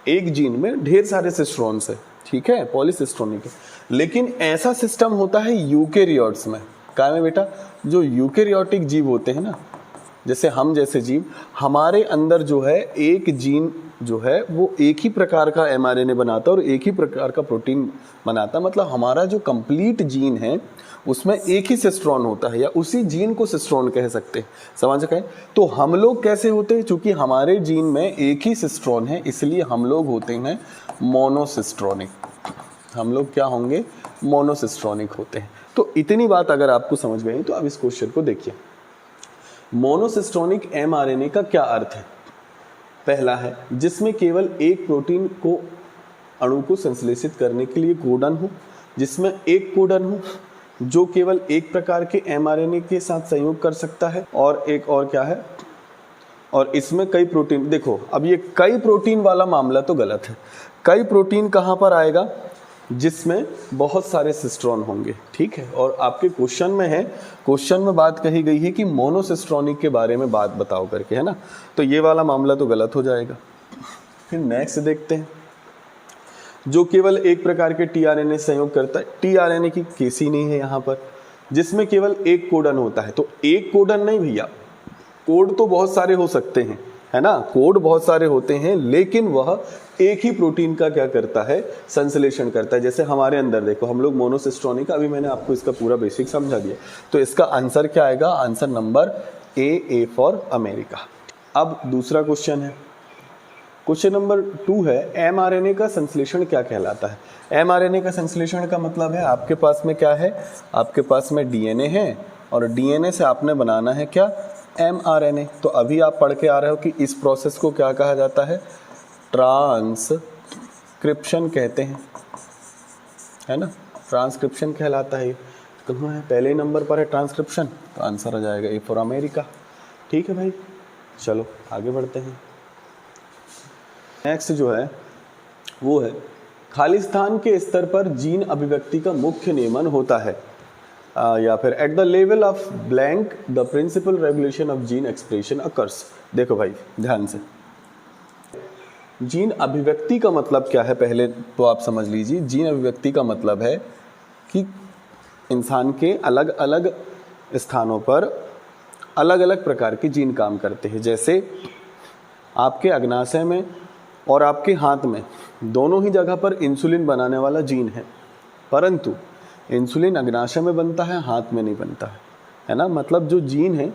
एक जीन में ढेर सारे सिस्ट्रॉन्स है, ठीक है, पॉलीसिस्ट्रॉनिक है। लेकिन ऐसा सिस्टम होता है यूकेरियोट्स में। क्या में बेटा? जो यूकेरियोटिक जीव होते हैं ना, जैसे हम जैसे जीव, हमारे अंदर जो है एक जीन जो है वो एक ही प्रकार का mRNA बनाता है और एक ही प्रकार का प्रोटीन बनाता है। मतलब हमारा जो कंप्लीट जीन है उसमें एक ही सिस्ट्रॉन होता है, या उसी जीन को सिस्ट्रॉन कह सकते हैं। समझ गए? तो हम लोग कैसे होते हैं? चूंकि हमारे जीन में एक ही सिस्ट्रॉन है, इसलिए हम लोग होते हैं मोनोसिस्ट्रॉनिक। हम लोग क्या होंगे? मोनोसिस्ट्रॉनिक होते हैं। तो इतनी बात अगर आपको समझ में आई तो अब इस क्वेश्चन को देखिए। मोनोसिस्ट्रॉनिक mRNA का क्या अर्थ है? पहला है जिसमें केवल एक प्रोटीन को, अणु को संश्लेषित करने के लिए कोडन हो, जिसमें एक कोडन हो जो केवल एक प्रकार के mRNA के साथ संयोग कर सकता है, और एक और क्या है, और इसमें कई प्रोटीन। देखो अब ये कई प्रोटीन वाला मामला तो गलत है। कई प्रोटीन कहाँ पर आएगा? जिसमें बहुत सारे सिस्ट्रॉन होंगे, ठीक है। और आपके क्वेश्चन में है, क्वेश्चन में बात कही गई है कि मोनोसिस्ट्रॉनिक के बारे में बात बताओ करके, है ना। तो ये वाला मामला तो गलत हो जाएगा। फिर नेक्स्ट देखते हैं, जो केवल एक प्रकार के टीआरएनए संयोग करता है। टीआरएनए की केस ही नहीं है यहाँ पर, जिसमें केवल एक कोडन होता है। तो एक कोडन नहीं भैया, कोड तो बहुत सारे हो सकते हैं, है ना, कोड बहुत सारे होते हैं, लेकिन वह एक ही प्रोटीन का क्या करता है? संश्लेषण करता है। जैसे हमारे अंदर देखो, हम लोग मोनोसिस्ट्रॉनिक, अभी मैंने आपको इसका पूरा बेसिक समझा दिया। तो इसका आंसर क्या आएगा? Answer number A for America. अब दूसरा क्वेश्चन है, क्वेश्चन नंबर 2 है, mRNA का संश्लेषण क्या कहलाता है? mRNA का संश्लेषण का मतलब है आपके पास में क्या है? आपके पास में डीएनए है, और डीएनए से आपने बनाना है क्या? mRNA। तो अभी आप पढ़ के आ रहे हो कि इस प्रोसेस को क्या कहा जाता है? ट्रांसक्रिप्शन कहते हैं, है ना, ट्रांसक्रिप्शन कहलाता है। कहाँ है? पहले ही नंबर पर है ट्रांसक्रिप्शन, तो आंसर आ जाएगा ए फॉर अमेरिका। ठीक है भाई, चलो आगे बढ़ते हैं। नेक्स्ट जो है वो है, खाली स्थान के स्तर पर जीन अभिव्यक्ति का मुख्य नियमन होता है, या फिर at the level of blank the principal regulation of gene expression occurs. देखो भाई ध्यान से, जीन अभिव्यक्ति का मतलब क्या है पहले तो आप समझ लीजिए। जीन अभिव्यक्ति का मतलब है कि इंसान के अलग अलग स्थानों पर अलग अलग प्रकार के जीन काम करते हैं। जैसे आपके अग्नाशय में और आपके हाथ में दोनों ही जगह पर इंसुलिन बनाने वाला जीन है, परंतु इंसुलिन अग्नाशय में बनता है, हाथ में नहीं बनता है ना। मतलब जो जीन है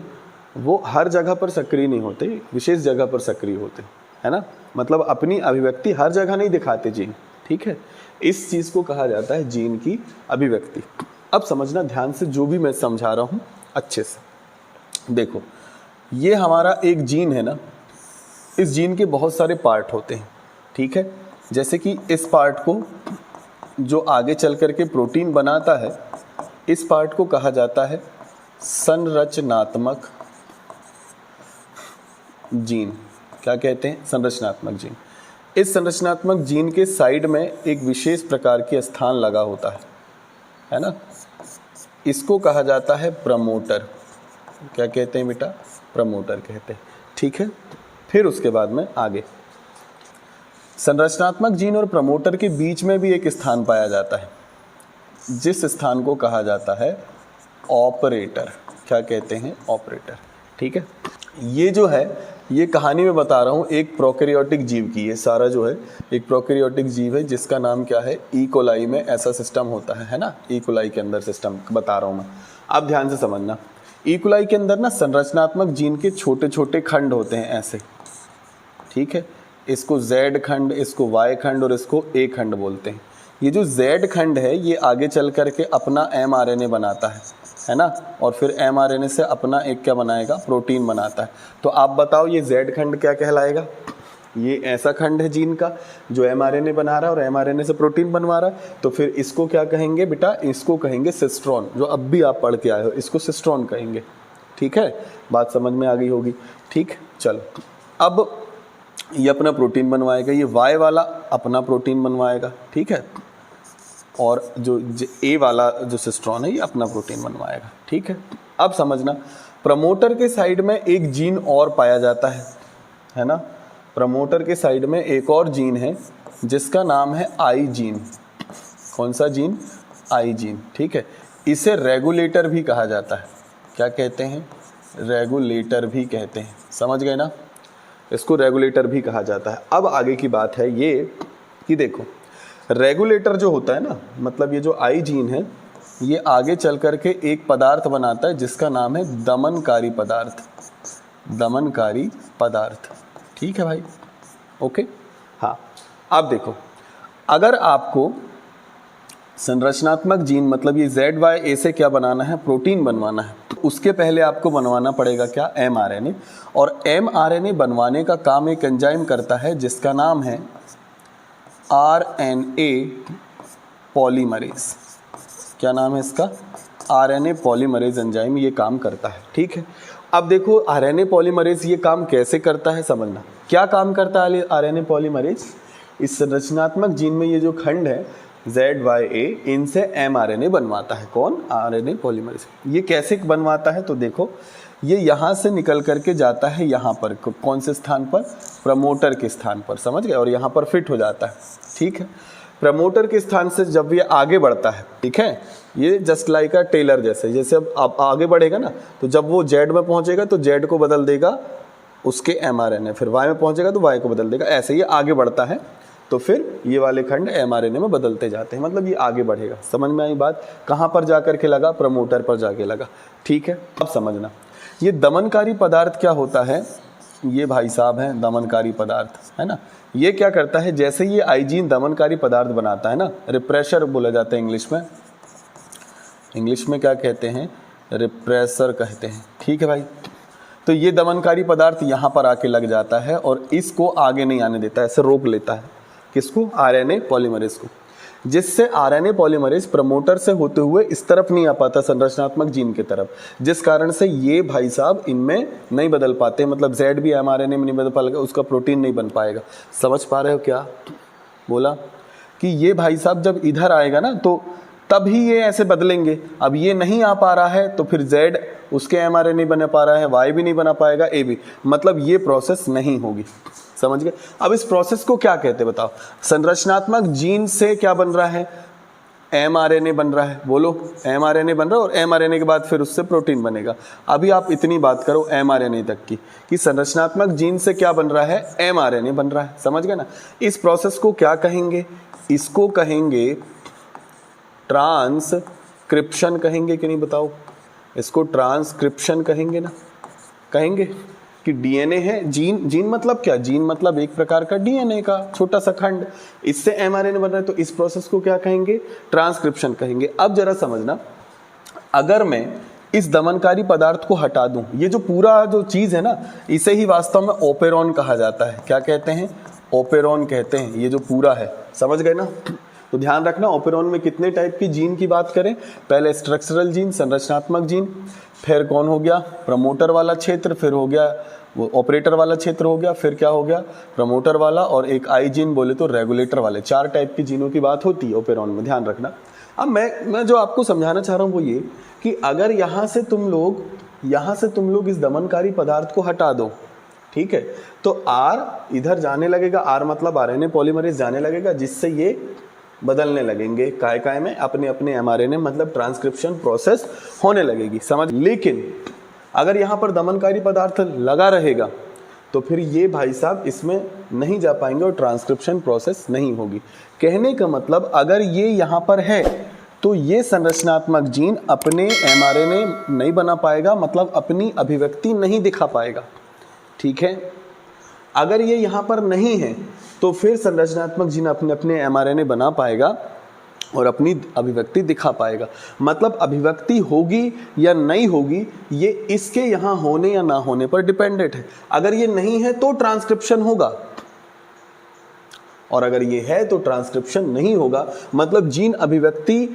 वो हर जगह पर सक्रिय नहीं होते, विशेष जगह पर सक्रिय होते, है ना। मतलब अपनी अभिव्यक्ति हर जगह नहीं दिखाते जीन, ठीक है। इस चीज़ को कहा जाता है जीन की अभिव्यक्ति। अब समझना ध्यान से, जो भी मैं समझा रहा हूँ अच्छे से देखो। ये हमारा एक जीन है ना, इस जीन के बहुत सारे पार्ट होते हैं, ठीक है। जैसे कि इस पार्ट को जो आगे चल करके प्रोटीन बनाता है, इस पार्ट को कहा जाता है संरचनात्मक जीन। क्या कहते हैं? संरचनात्मक जीन। इस संरचनात्मक जीन के साइड में एक विशेष प्रकार की स्थान लगा होता है ना। इसको कहा जाता है प्रमोटर। क्या कहते हैं बेटा? प्रमोटर कहते हैं, ठीक है। फिर उसके बाद में आगे संरचनात्मक जीन और प्रमोटर के बीच में भी एक स्थान पाया जाता है, जिस स्थान को कहा जाता है ऑपरेटर। क्या कहते हैं? ऑपरेटर। ठीक है, ये जो है ये कहानी में बता रहा हूँ एक प्रोकैरियोटिक जीव की। ये सारा जो है एक प्रोकैरियोटिक जीव है जिसका नाम क्या है? ई कोलाई में ऐसा सिस्टम होता है ना, ई कोलाई के अंदर सिस्टम बता रहा हूँ मैं। आप ध्यान से समझना, ई कोलाई के अंदर ना संरचनात्मक जीन के छोटे छोटे खंड होते हैं ऐसे। ठीक है, इसको जेड खंड, इसको वाई खंड और इसको ए खंड बोलते हैं। ये जो जेड खंड है ये आगे चल करके अपना mRNA बनाता है ना, और फिर mRNA से अपना एक क्या बनाएगा? प्रोटीन बनाता है। तो आप बताओ ये जेड खंड क्या कहलाएगा? ये ऐसा खंड है जीन का जो mRNA बना रहा है और mRNA से प्रोटीन बनवा रहा है। तो फिर इसको क्या कहेंगे बेटा? इसको कहेंगे सिस्ट्रॉन। जो अब भी आप पढ़ के आए हो इसको सिस्ट्रॉन कहेंगे। ठीक है, बात समझ में आ गई होगी। ठीक, चलो अब ये अपना प्रोटीन बनवाएगा, ये वाई वाला अपना प्रोटीन बनवाएगा। ठीक है, और जो ए वाला जो सिस्ट्रॉन है ये अपना प्रोटीन बनवाएगा। ठीक है, अब समझना प्रमोटर के साइड में एक जीन और पाया जाता है ना। प्रमोटर के साइड में एक और जीन है जिसका नाम है आई जीन। कौन सा जीन? आई जीन। ठीक है, इसे रेगुलेटर भी कहा जाता है। क्या कहते हैं? रेगुलेटर भी कहते हैं। समझ गए ना, इसको रेगुलेटर भी कहा जाता है। अब आगे की बात है ये कि देखो रेगुलेटर जो होता है ना, मतलब ये जो आई जीन है ये आगे चल करके एक पदार्थ बनाता है जिसका नाम है दमनकारी पदार्थ। दमनकारी पदार्थ। ठीक है भाई, ओके। हाँ, अब देखो अगर आपको संरचनात्मक जीन मतलब ये ZYA से क्या बनाना है? प्रोटीन बनवाना है। तो उसके पहले आपको बनवाना पड़ेगा क्या? mRNA। और mRNA बनवाने का काम एक एंजाइम करता है जिसका नाम है RNA पॉलीमरेज। क्या नाम है इसका? RNA पॉलीमरेज एंजाइम ये काम करता है। ठीक है, अब देखो RNA पॉलीमरेज ये काम कैसे करता है समझना। क्या काम करता है RNA पॉलीमरेज? इस संरचनात्मक जीन में ये जो खंड है ZYA इनसे mRNA बनवाता है। कौन? RNA polymerase. ये कैसे बनवाता है? तो देखो ये यहाँ से निकल करके जाता है यहाँ पर। कौन से स्थान पर? प्रमोटर के स्थान पर। समझ गए? और यहाँ पर फिट हो जाता है। ठीक है, प्रमोटर के स्थान से जब ये आगे बढ़ता है, ठीक है, ये जस्ट लाइक अ टेलर जैसे अब आगे बढ़ेगा ना, तो जब वो जेड में पहुंचेगा तो जेड को बदल देगा उसके mRNA, फिर वाई में पहुंचेगा तो वाई को बदल देगा। ऐसे ये आगे बढ़ता है तो फिर ये वाले खंड mRNA में बदलते जाते हैं, मतलब ये आगे बढ़ेगा। समझ में आई बात? कहाँ पर जाकर के लगा? प्रमोटर पर जाके लगा। ठीक है, अब समझना ये दमनकारी पदार्थ क्या होता है। ये भाई साहब हैं दमनकारी पदार्थ, है ना। ये क्या करता है? जैसे ये आईजीन दमनकारी पदार्थ बनाता है ना, रिप्रेशर बोला जाता है इंग्लिश में। इंग्लिश में क्या कहते हैं? रिप्रेसर कहते हैं। ठीक है भाई, तो ये दमनकारी पदार्थ यहाँ पर आके लग जाता है और इसको आगे नहीं आने देता, ऐसे रोक लेता है। किसको? RNA पॉलीमरेज को, जिससे RNA पॉलीमरेज प्रमोटर से होते हुए इस तरफ नहीं आ पाता संरचनात्मक जीन की तरफ, जिस कारण से ये भाई साहब इनमें नहीं बदल पाते, मतलब Z भी mRNA में नहीं बदल पाएगा, उसका प्रोटीन नहीं बन पाएगा। समझ पा रहे हो क्या बोला? कि ये भाई साहब जब इधर आएगा ना तो तभी ये ऐसे बदलेंगे। अब ये नहीं आ पा रहा है तो फिर Z उसके mRNA नहीं बना पा रहा है, Y भी नहीं बना पाएगा, A भी, मतलब ये प्रोसेस नहीं होगी। समझ गए? अब इस प्रोसेस को क्या कहते हैं बताओ? संरचनात्मक जीन से क्या बन रहा है? mRNA बन रहा है। बोलो, mRNA बन रहा है और mRNA के बाद फिर उससे प्रोटीन बनेगा। अभी आप इतनी बात करो mRNA तक की कि संरचनात्मक जीन से क्या बन रहा है? mRNA बन रहा है। समझ गए ना? इस प्रोसेस को क्या कहेंगे? इसको कहेंगे ट्रांसक्रिप्शन। कहेंगे कि नहीं बताओ? इसको ट्रांसक्रिप्शन कहेंगे ना? कहेंगे कि डीएनए है, जीन मतलब क्या? जीन मतलब एक प्रकार का डीएनए का छोटा सा खंड, इससे mRNA बन रहा है, तो इस प्रोसेस को क्या कहेंगे? ट्रांसक्रिप्शन कहेंगे। अब जरा समझना, अगर मैं इस दमनकारी पदार्थ को हटा दूं, ये जो पूरा जो चीज है ना, इसे ही वास्तव में ओपेरॉन कहा जाता है। क्या कहते हैं? ओपेरॉन कहते हैं। ये जो पूरा है, समझ गए ना? तो ध्यान रखना, ओपेरॉन में कितने टाइप की जीन की बात करें? पहले स्ट्रक्चरल जीन, संरचनात्मक जीन, फिर कौन हो गया? प्रमोटर वाला क्षेत्र, फिर हो गया वो ऑपरेटर वाला क्षेत्र हो गया, फिर क्या हो गया? प्रमोटर वाला, और एक आई जीन बोले तो रेगुलेटर वाले। 4 टाइप की जीनों की बात होती है ओपेरॉन में, ध्यान रखना। अब मैं जो आपको समझाना चाह रहा हूँ वो ये कि अगर यहाँ से तुम लोग इस दमनकारी पदार्थ को हटा दो, ठीक है, तो R इधर जाने लगेगा। R मतलब RNA पॉलीमरेज जाने लगेगा, जिससे ये बदलने लगेंगे, काय में अपने अपने mRNA, मतलब ट्रांसक्रिप्शन प्रोसेस होने लगेगी, समझ। लेकिन अगर यहाँ पर दमनकारी पदार्थ लगा रहेगा तो फिर ये भाई साहब इसमें नहीं जा पाएंगे और ट्रांसक्रिप्शन प्रोसेस नहीं होगी। कहने का मतलब अगर ये यहाँ पर है तो ये संरचनात्मक जीन अपने mRNA नहीं बना पाएगा, मतलब अपनी अभिव्यक्ति नहीं दिखा पाएगा, ठीक है। अगर ये यहाँ पर नहीं है तो फिर संरचनात्मक जीन अपने अपने mRNA बना पाएगा और अपनी अभिव्यक्ति दिखा पाएगा। मतलब अभिव्यक्ति होगी या नहीं होगी ये इसके यहाँ होने या ना होने पर डिपेंडेंट है। अगर ये नहीं है तो ट्रांसक्रिप्शन होगा, और अगर ये है तो ट्रांसक्रिप्शन नहीं होगा। मतलब जीन अभिव्यक्ति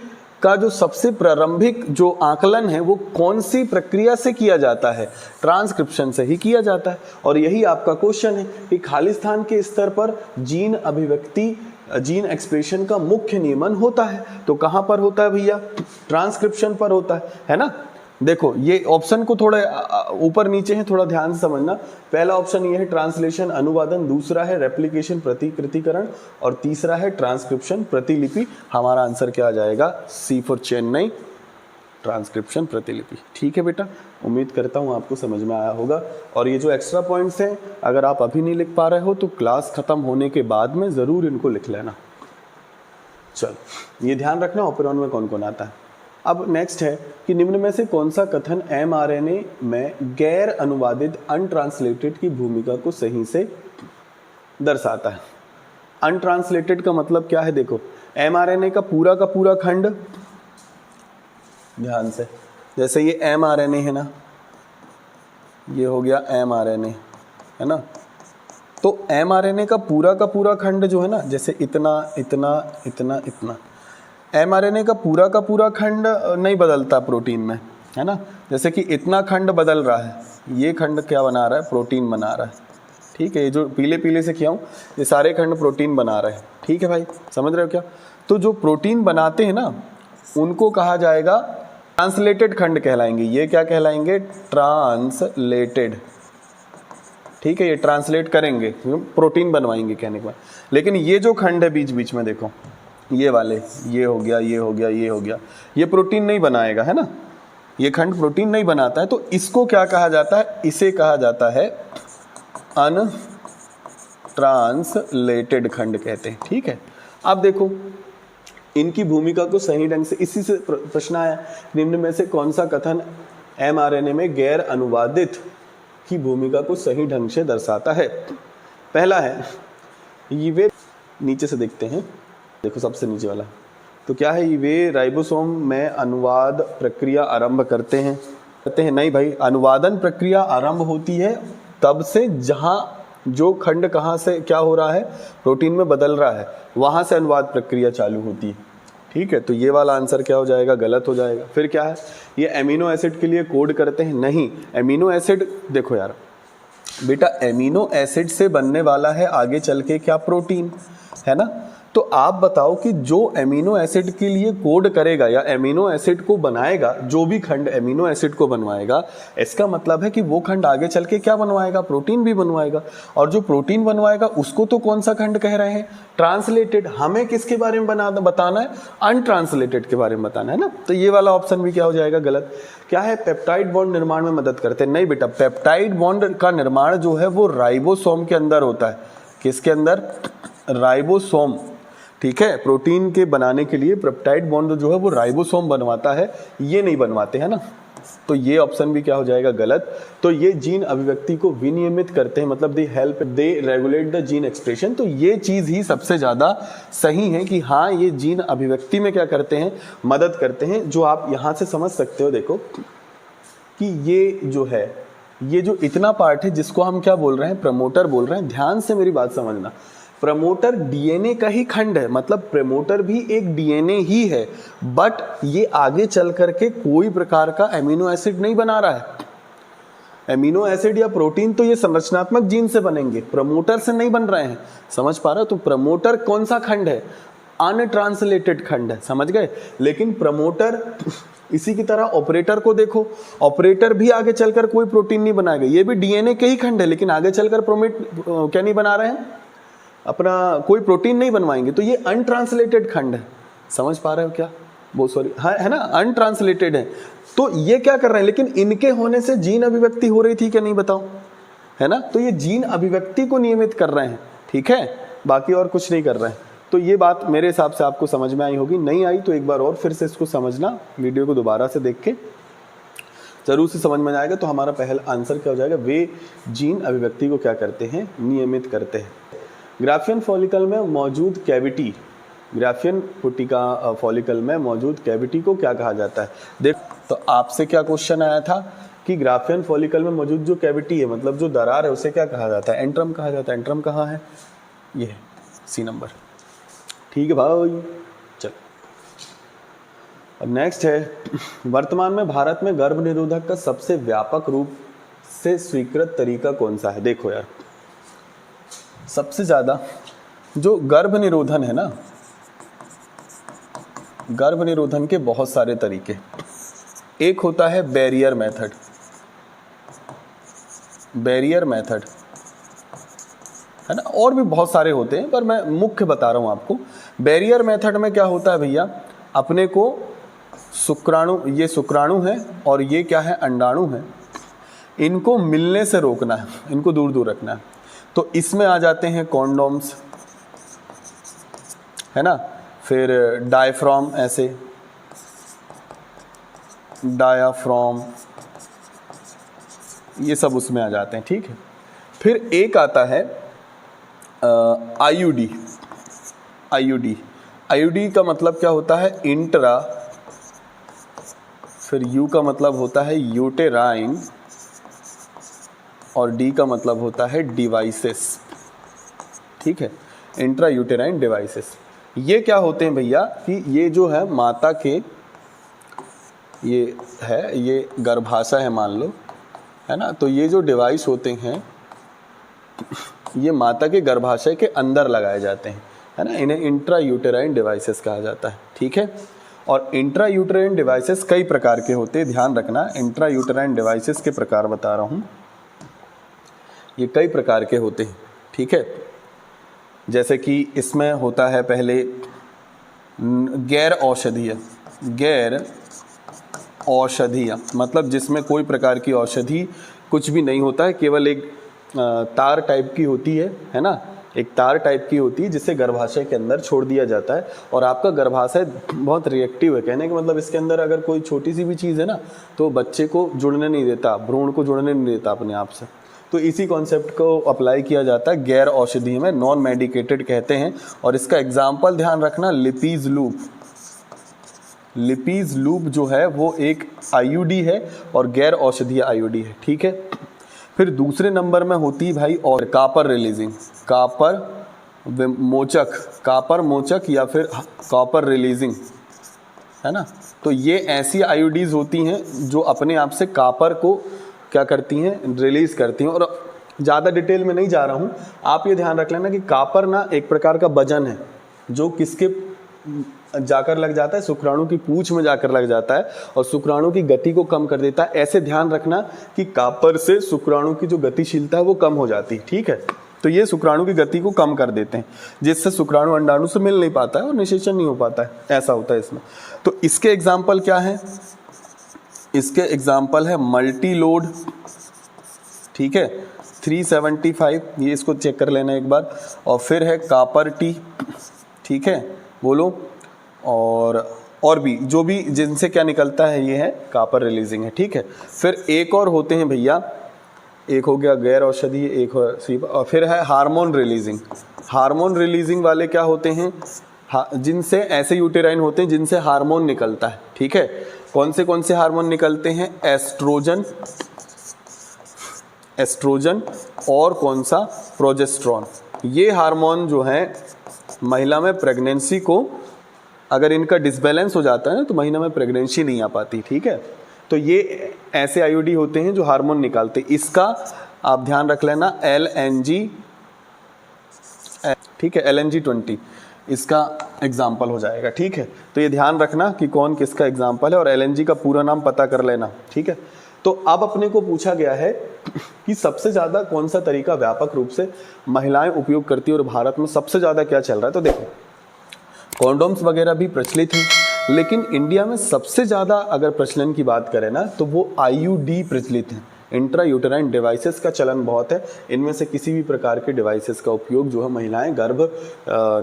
का जो सबसे प्रारंभिक जो आकलन है वो कौन सी प्रक्रिया से किया जाता है, ट्रांसक्रिप्शन से ही किया जाता है। और यही आपका क्वेश्चन है कि खाली स्थान के स्तर पर जीन अभिव्यक्ति, जीन एक्सप्रेशन का मुख्य नियमन होता है, तो कहां पर होता है भैया, ट्रांसक्रिप्शन पर होता है ना। देखो ये ऑप्शन को थोड़ा ऊपर नीचे है, थोड़ा ध्यान से समझना। पहला ऑप्शन ये है ट्रांसलेशन अनुवादन, दूसरा है रेप्लिकेशन प्रतिकृतिकरण, और तीसरा है ट्रांसक्रिप्शन प्रतिलिपि। हमारा आंसर क्या आ जाएगा, सी फॉर चेन्नई, ट्रांसक्रिप्शन प्रतिलिपि। ठीक है बेटा, उम्मीद करता हूँ आपको समझ में आया होगा। और ये जो एक्स्ट्रा पॉइंट्स हैं अगर आप अभी नहीं लिख पा रहे हो तो क्लास खत्म होने के बाद में ज़रूर इनको लिख लेना। चलो ये ध्यान रखना ओपेरॉन में कौन कौन आता है। अब नेक्स्ट है कि निम्न में से कौन सा कथन mRNA में गैर अनुवादित अनट्रांसलेटेड की भूमिका को सही से दर्शाता है। अनट्रांसलेटेड का मतलब क्या है, देखो mRNA का पूरा खंड, ध्यान से, जैसे ये mRNA है ना, ये हो गया mRNA है ना, तो mRNA का पूरा खंड जो है ना, जैसे इतना इतना इतना इतना, mRNA का पूरा खंड नहीं बदलता प्रोटीन में, है ना। जैसे कि इतना खंड बदल रहा है, ये खंड क्या बना रहा है, प्रोटीन बना रहा है, ठीक है। ये जो पीले से किया हूँ ये सारे खंड प्रोटीन बना रहे हैं, ठीक है भाई, समझ रहे हो क्या। तो जो प्रोटीन बनाते हैं ना उनको कहा जाएगा ट्रांसलेटेड खंड कहलाएंगे। ये क्या कहलाएंगे, ट्रांसलेटेड, ठीक है। ये ट्रांसलेट करेंगे, प्रोटीन बनवाएंगे कहने के बाद। लेकिन ये जो खंड है बीच बीच में देखो, ये वाले, ये हो गया, ये हो गया, ये हो गया, ये प्रोटीन नहीं बनाएगा, है ना। ये खंड प्रोटीन नहीं बनाता है, तो इसको क्या कहा जाता है, इसे कहा जाता है अनट्रांसलेटेड खंड कहते हैं, ठीक है। अब देखो इनकी भूमिका को सही ढंग से, इसी से प्रश्न आया, निम्न में से कौन सा कथन mRNA में गैर अनुवादित की भूमिका को सही ढंग से दर्शाता है। पहला है ये वे, नीचे से देखते हैं, देखो सबसे नीचे वाला, तो क्या है, ये वे राइबोसोम में अनुवाद प्रक्रिया आरंभ करते हैं। नहीं भाई, अनुवादन प्रक्रिया आरंभ होती है तब से जहां जो खंड कहाँ से क्या हो रहा है, प्रोटीन में बदल रहा है, वहां से अनुवाद प्रक्रिया चालू होती है, ठीक है। तो ये वाला आंसर क्या हो जाएगा, गलत हो जाएगा। फिर क्या है, ये एमिनो एसिड के लिए कोड करते हैं, नहीं। एमिनो एसिड देखो यार बेटा, एमिनो एसिड से बनने वाला है आगे चल के क्या, प्रोटीन, है ना। तो आप बताओ कि जो एमिनो एसिड के लिए कोड करेगा या एमिनो एसिड को बनाएगा, जो भी खंड एमिनो एसिड को बनवाएगा, इसका मतलब है कि वो खंड आगे चल के क्या बनवाएगा, प्रोटीन भी बनवाएगा। और जो प्रोटीन बनवाएगा उसको तो कौन सा खंड कह रहे हैं, ट्रांसलेटेड। हमें किसके बारे में बताना है, अनट्रांसलेटेड के बारे में बताना है ना। तो ये वाला ऑप्शन भी क्या हो जाएगा, गलत। क्या है, पेप्टाइड बॉन्ड निर्माण में मदद करते हैं, नहीं बेटा, पेप्टाइड बॉन्ड का निर्माण जो है वो राइबोसोम के अंदर होता है। किसके अंदर, राइबोसोम, ठीक है। प्रोटीन के बनाने के लिए पेप्टाइड बॉन्ड जो है वो राइबोसोम बनवाता है, ये नहीं बनवाते हैं ना। तो ये ऑप्शन भी क्या हो जाएगा, गलत। तो ये जीन अभिव्यक्ति को विनियमित करते हैं, मतलब they help, they regulate the gene expression. तो ये चीज ही सबसे ज्यादा सही है कि हाँ ये जीन अभिव्यक्ति में क्या करते हैं, मदद करते हैं। जो आप यहाँ से समझ सकते हो, देखो कि ये जो है, ये जो इतना पार्ट है जिसको हम क्या बोल रहे हैं, प्रमोटर बोल रहे हैं। ध्यान से मेरी बात समझना, प्रमोटर डीएनए का ही खंड है, मतलब प्रमोटर भी एक डीएनए ही है, बट ये आगे चल करके कोई प्रकार का एमिनो एसिड नहीं बना रहा है। एमिनो एसिड या प्रोटीन तो ये संरचनात्मक जीन से बनेंगे, प्रमोटर से नहीं बन रहे हैं, समझ पा रहे हो। तो प्रमोटर कौन सा खंड है, अनट्रांसलेटेड खंड है, समझ गए। लेकिन प्रमोटर, इसी की तरह ऑपरेटर को देखो, ऑपरेटर भी आगे चलकर कोई प्रोटीन नहीं बनाएगा, ये भी डीएनए के ही खंड है, लेकिन आगे चलकर क्या नहीं बना रहे हैं, अपना कोई प्रोटीन नहीं बनवाएंगे। तो ये अनट्रांसलेटेड खंड है, समझ पा रहे हो क्या? वो सॉरी है ना, अनट्रांसलेटेड है। तो ये क्या कर रहे हैं, लेकिन इनके होने से जीन अभिव्यक्ति हो रही थी क्या, नहीं बताओ, है ना? तो ये जीन अभिव्यक्ति को नियमित कर रहे हैं, ठीक है, बाकी और कुछ नहीं कर रहे हैं। तो ये बात मेरे हिसाब से आपको समझ में आई होगी, नहीं आई तो एक बार और फिर से इसको समझना, वीडियो को दोबारा से देख के जरूर से समझ में आएगा। तो हमारा पहला आंसर क्या हो जाएगा, वे जीन अभिव्यक्ति को क्या करते हैं, नियमित करते हैं। ग्राफियन फॉलिकल में मौजूद कैविटी, ग्राफियन पुटिका फॉलिकल में मौजूद कैविटी को क्या कहा जाता है? देख, तो आपसे क्या क्वेश्चन आया था कि ग्राफियन फॉलिकल में मौजूद जो कैविटी है, मतलब जो दरार है, उसे क्या कहा जाता है? एंट्रम कहा जाता है। एंट्रम कहाँ है? ये है सी नंबर, ठीक है भाई। चल अब नेक्स्ट है, वर्तमान में भारत में गर्भ निरोधक का सबसे व्यापक रूप से स्वीकृत तरीका कौन सा है? देखो यार, सबसे ज्यादा जो गर्भ निरोधन है ना, गर्भ निरोधन के बहुत सारे तरीके। एक होता है बैरियर मेथड, बैरियर मेथड है ना, और भी बहुत सारे होते हैं पर मैं मुख्य बता रहा हूं आपको। बैरियर मेथड में क्या होता है भैया, अपने को शुक्राणु, ये शुक्राणु है और ये क्या है, अंडाणु है, इनको मिलने से रोकना है, इनको दूर दूर रखना है। तो इसमें आ जाते हैं कॉन्डोम्स, है ना, फिर डायफ्राम, ऐसे डायाफ्राम, ये सब उसमें आ जाते हैं, ठीक है। फिर एक आता है आईयूडी। आईयूडी, आईयूडी का मतलब क्या होता है, इंट्रा, फिर यू का मतलब होता है यूटेराइन, और डी का मतलब होता है डिवाइसेस, ठीक है, इंट्रा यूटेराइन डिवाइसेस। ये क्या होते हैं भैया कि ये जो है माता के, ये है, ये गर्भाशय है मान लो, है ना, तो ये जो डिवाइस होते हैं ये माता के गर्भाशय के अंदर लगाए जाते हैं, है ना, इन्हें इंट्रा यूटेराइन डिवाइसेस कहा जाता है, ठीक है। और इंट्रा यूटेराइन डिवाइसेस कई प्रकार के होते हैं, ध्यान रखना, इंट्रा यूटेराइन डिवाइसेस के प्रकार बता रहा हूँ, ये कई प्रकार के होते हैं, ठीक है। जैसे कि इसमें होता है पहले गैर औषधीय, गैर औषधीय मतलब जिसमें कोई प्रकार की औषधि कुछ भी नहीं होता है, केवल एक तार टाइप की होती है ना, एक तार टाइप की होती है जिसे गर्भाशय के अंदर छोड़ दिया जाता है। और आपका गर्भाशय बहुत रिएक्टिव है, कहने का मतलब इसके अंदर अगर कोई छोटी सी भी चीज़ है ना तो बच्चे को जुड़ने नहीं देता, भ्रूण को जुड़ने नहीं देता अपने आप से। तो इसी कॉन्सेप्ट को अप्लाई किया जाता है गैर औषधीय में, नॉन मेडिकेटेड कहते हैं। और इसका एग्जाम्पल ध्यान रखना, लिपीज लूप। लिपीज लूप जो है वो एक आईयूडी है और गैर औषधीय आईयूडी है, ठीक है। फिर दूसरे नंबर में होती है भाई और कापर रिलीजिंग, कापर मोचक, कापर मोचक या फिर कॉपर रिलीजिंग, है ना। तो ये ऐसी आईयूडीज होती हैं जो अपने आप से कापर को क्या करती हैं, रिलीज करती हैं। और ज़्यादा डिटेल में नहीं जा रहा हूँ, आप ये ध्यान रख लेना कि कापर ना एक प्रकार का वजन है जो किसके जाकर लग जाता है, शुक्राणु की पूंछ में जाकर लग जाता है और शुक्राणु की गति को कम कर देता है। ऐसे ध्यान रखना कि कापर से शुक्राणु की जो गतिशीलता है वो कम हो जाती है, ठीक है। तो ये शुक्राणु की गति को कम कर देते हैं जिससे शुक्राणु अंडाणु से मिल नहीं पाता है और निषेचन नहीं हो पाता है, ऐसा होता है इसमें। तो इसके एग्जाम्पल क्या है, इसके एग्जाम्पल है मल्टी लोड, ठीक है, 375, ये इसको चेक कर लेना एक बार। और फिर है कापर टी, ठीक है, बोलो। और भी जो भी जिनसे क्या निकलता है ये है कापर रिलीजिंग है, ठीक है। फिर एक और होते हैं भैया, एक हो गया गैर औषधीय, एक और फिर है हार्मोन रिलीजिंग। हार्मोन रिलीजिंग वाले क्या होते हैं, जिनसे ऐसे यूटेराइन होते हैं जिनसे हार्मोन निकलता है, ठीक है। कौन से हार्मोन निकलते हैं, एस्ट्रोजन, एस्ट्रोजन और कौन सा, प्रोजेस्टेरोन। ये हार्मोन जो है महिला में प्रेगनेंसी को, अगर इनका डिसबैलेंस हो जाता है ना तो महिला में प्रेगनेंसी नहीं आ पाती, ठीक है। तो ये ऐसे आईयूडी होते हैं जो हार्मोन निकालते हैं। इसका आप ध्यान रख लेना LNG, ठीक है, LNG-20 इसका एग्जाम्पल हो जाएगा, ठीक है। तो ये ध्यान रखना कि कौन किसका एग्जाम्पल है और LNG का पूरा नाम पता कर लेना, ठीक है। तो अब अपने को पूछा गया है कि सबसे ज्यादा कौन सा तरीका व्यापक रूप से महिलाएं उपयोग करती है और भारत में सबसे ज्यादा क्या चल रहा है। तो देखो, कॉन्डोम्स वगैरह भी प्रचलित हैं, लेकिन इंडिया में सबसे ज्यादा अगर प्रचलन की बात करें ना तो वो IUD प्रचलित है। इंट्रा यूटेराइन डिवाइसेस का चलन बहुत है। इनमें से किसी भी प्रकार के डिवाइसेस का उपयोग जो है महिलाएं गर्भ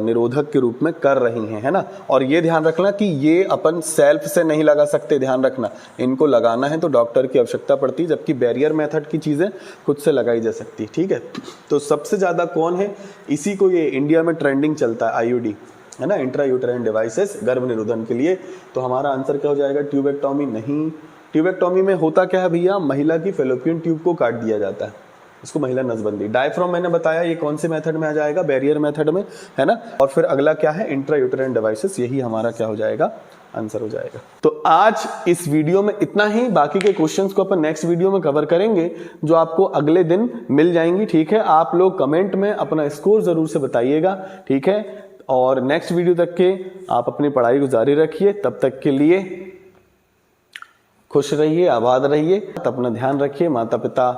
निरोधक के रूप में कर रही हैं, है ना। और ये ध्यान रखना कि ये अपन सेल्फ से नहीं लगा सकते, ध्यान रखना, इनको लगाना है तो डॉक्टर की आवश्यकता पड़ती है, जबकि बैरियर मेथड की चीज़ें खुद से लगाई जा सकती है, ठीक है। तो सबसे ज़्यादा कौन है, इसी को ये इंडिया में ट्रेंडिंग चलता है, IUD, है ना, इंट्रा यूटेराइन डिवाइसेस गर्भ निरोधन के लिए। तो हमारा आंसर क्या हो जाएगा, ट्यूबेक्टोमी नहीं। ट्यूबेक्टोमी में होता क्या है भैया, महिला की फेलोपियन ट्यूब को काट दिया जाता है, इसको महिला नसबंदी। डायफ्राम मैंने बताया ये कौन से मेथड में आ जाएगा, बैरियर मेथड में, है ना। और फिर अगला क्या है, इंट्रा यूटेराइन डिवाइसेस, यही हमारा क्या हो जाएगा, आंसर हो जाएगा। तो आज इस वीडियो में इतना ही, बाकी के क्वेश्चंस को अपन नेक्स्ट वीडियो में कवर करेंगे जो आपको अगले दिन मिल जाएंगी, ठीक है। आप लोग कमेंट में अपना स्कोर जरूर से बताइएगा, ठीक है। और नेक्स्ट वीडियो तक के आप अपनी पढ़ाई को जारी रखिए, तब तक के लिए खुश रहिए, आबाद रहिए, अपना ध्यान रखिए, माता पिता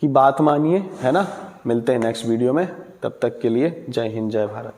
की बात मानिए, है ना। मिलते हैं नेक्स्ट वीडियो में, तब तक के लिए जय हिंद, जय भारत।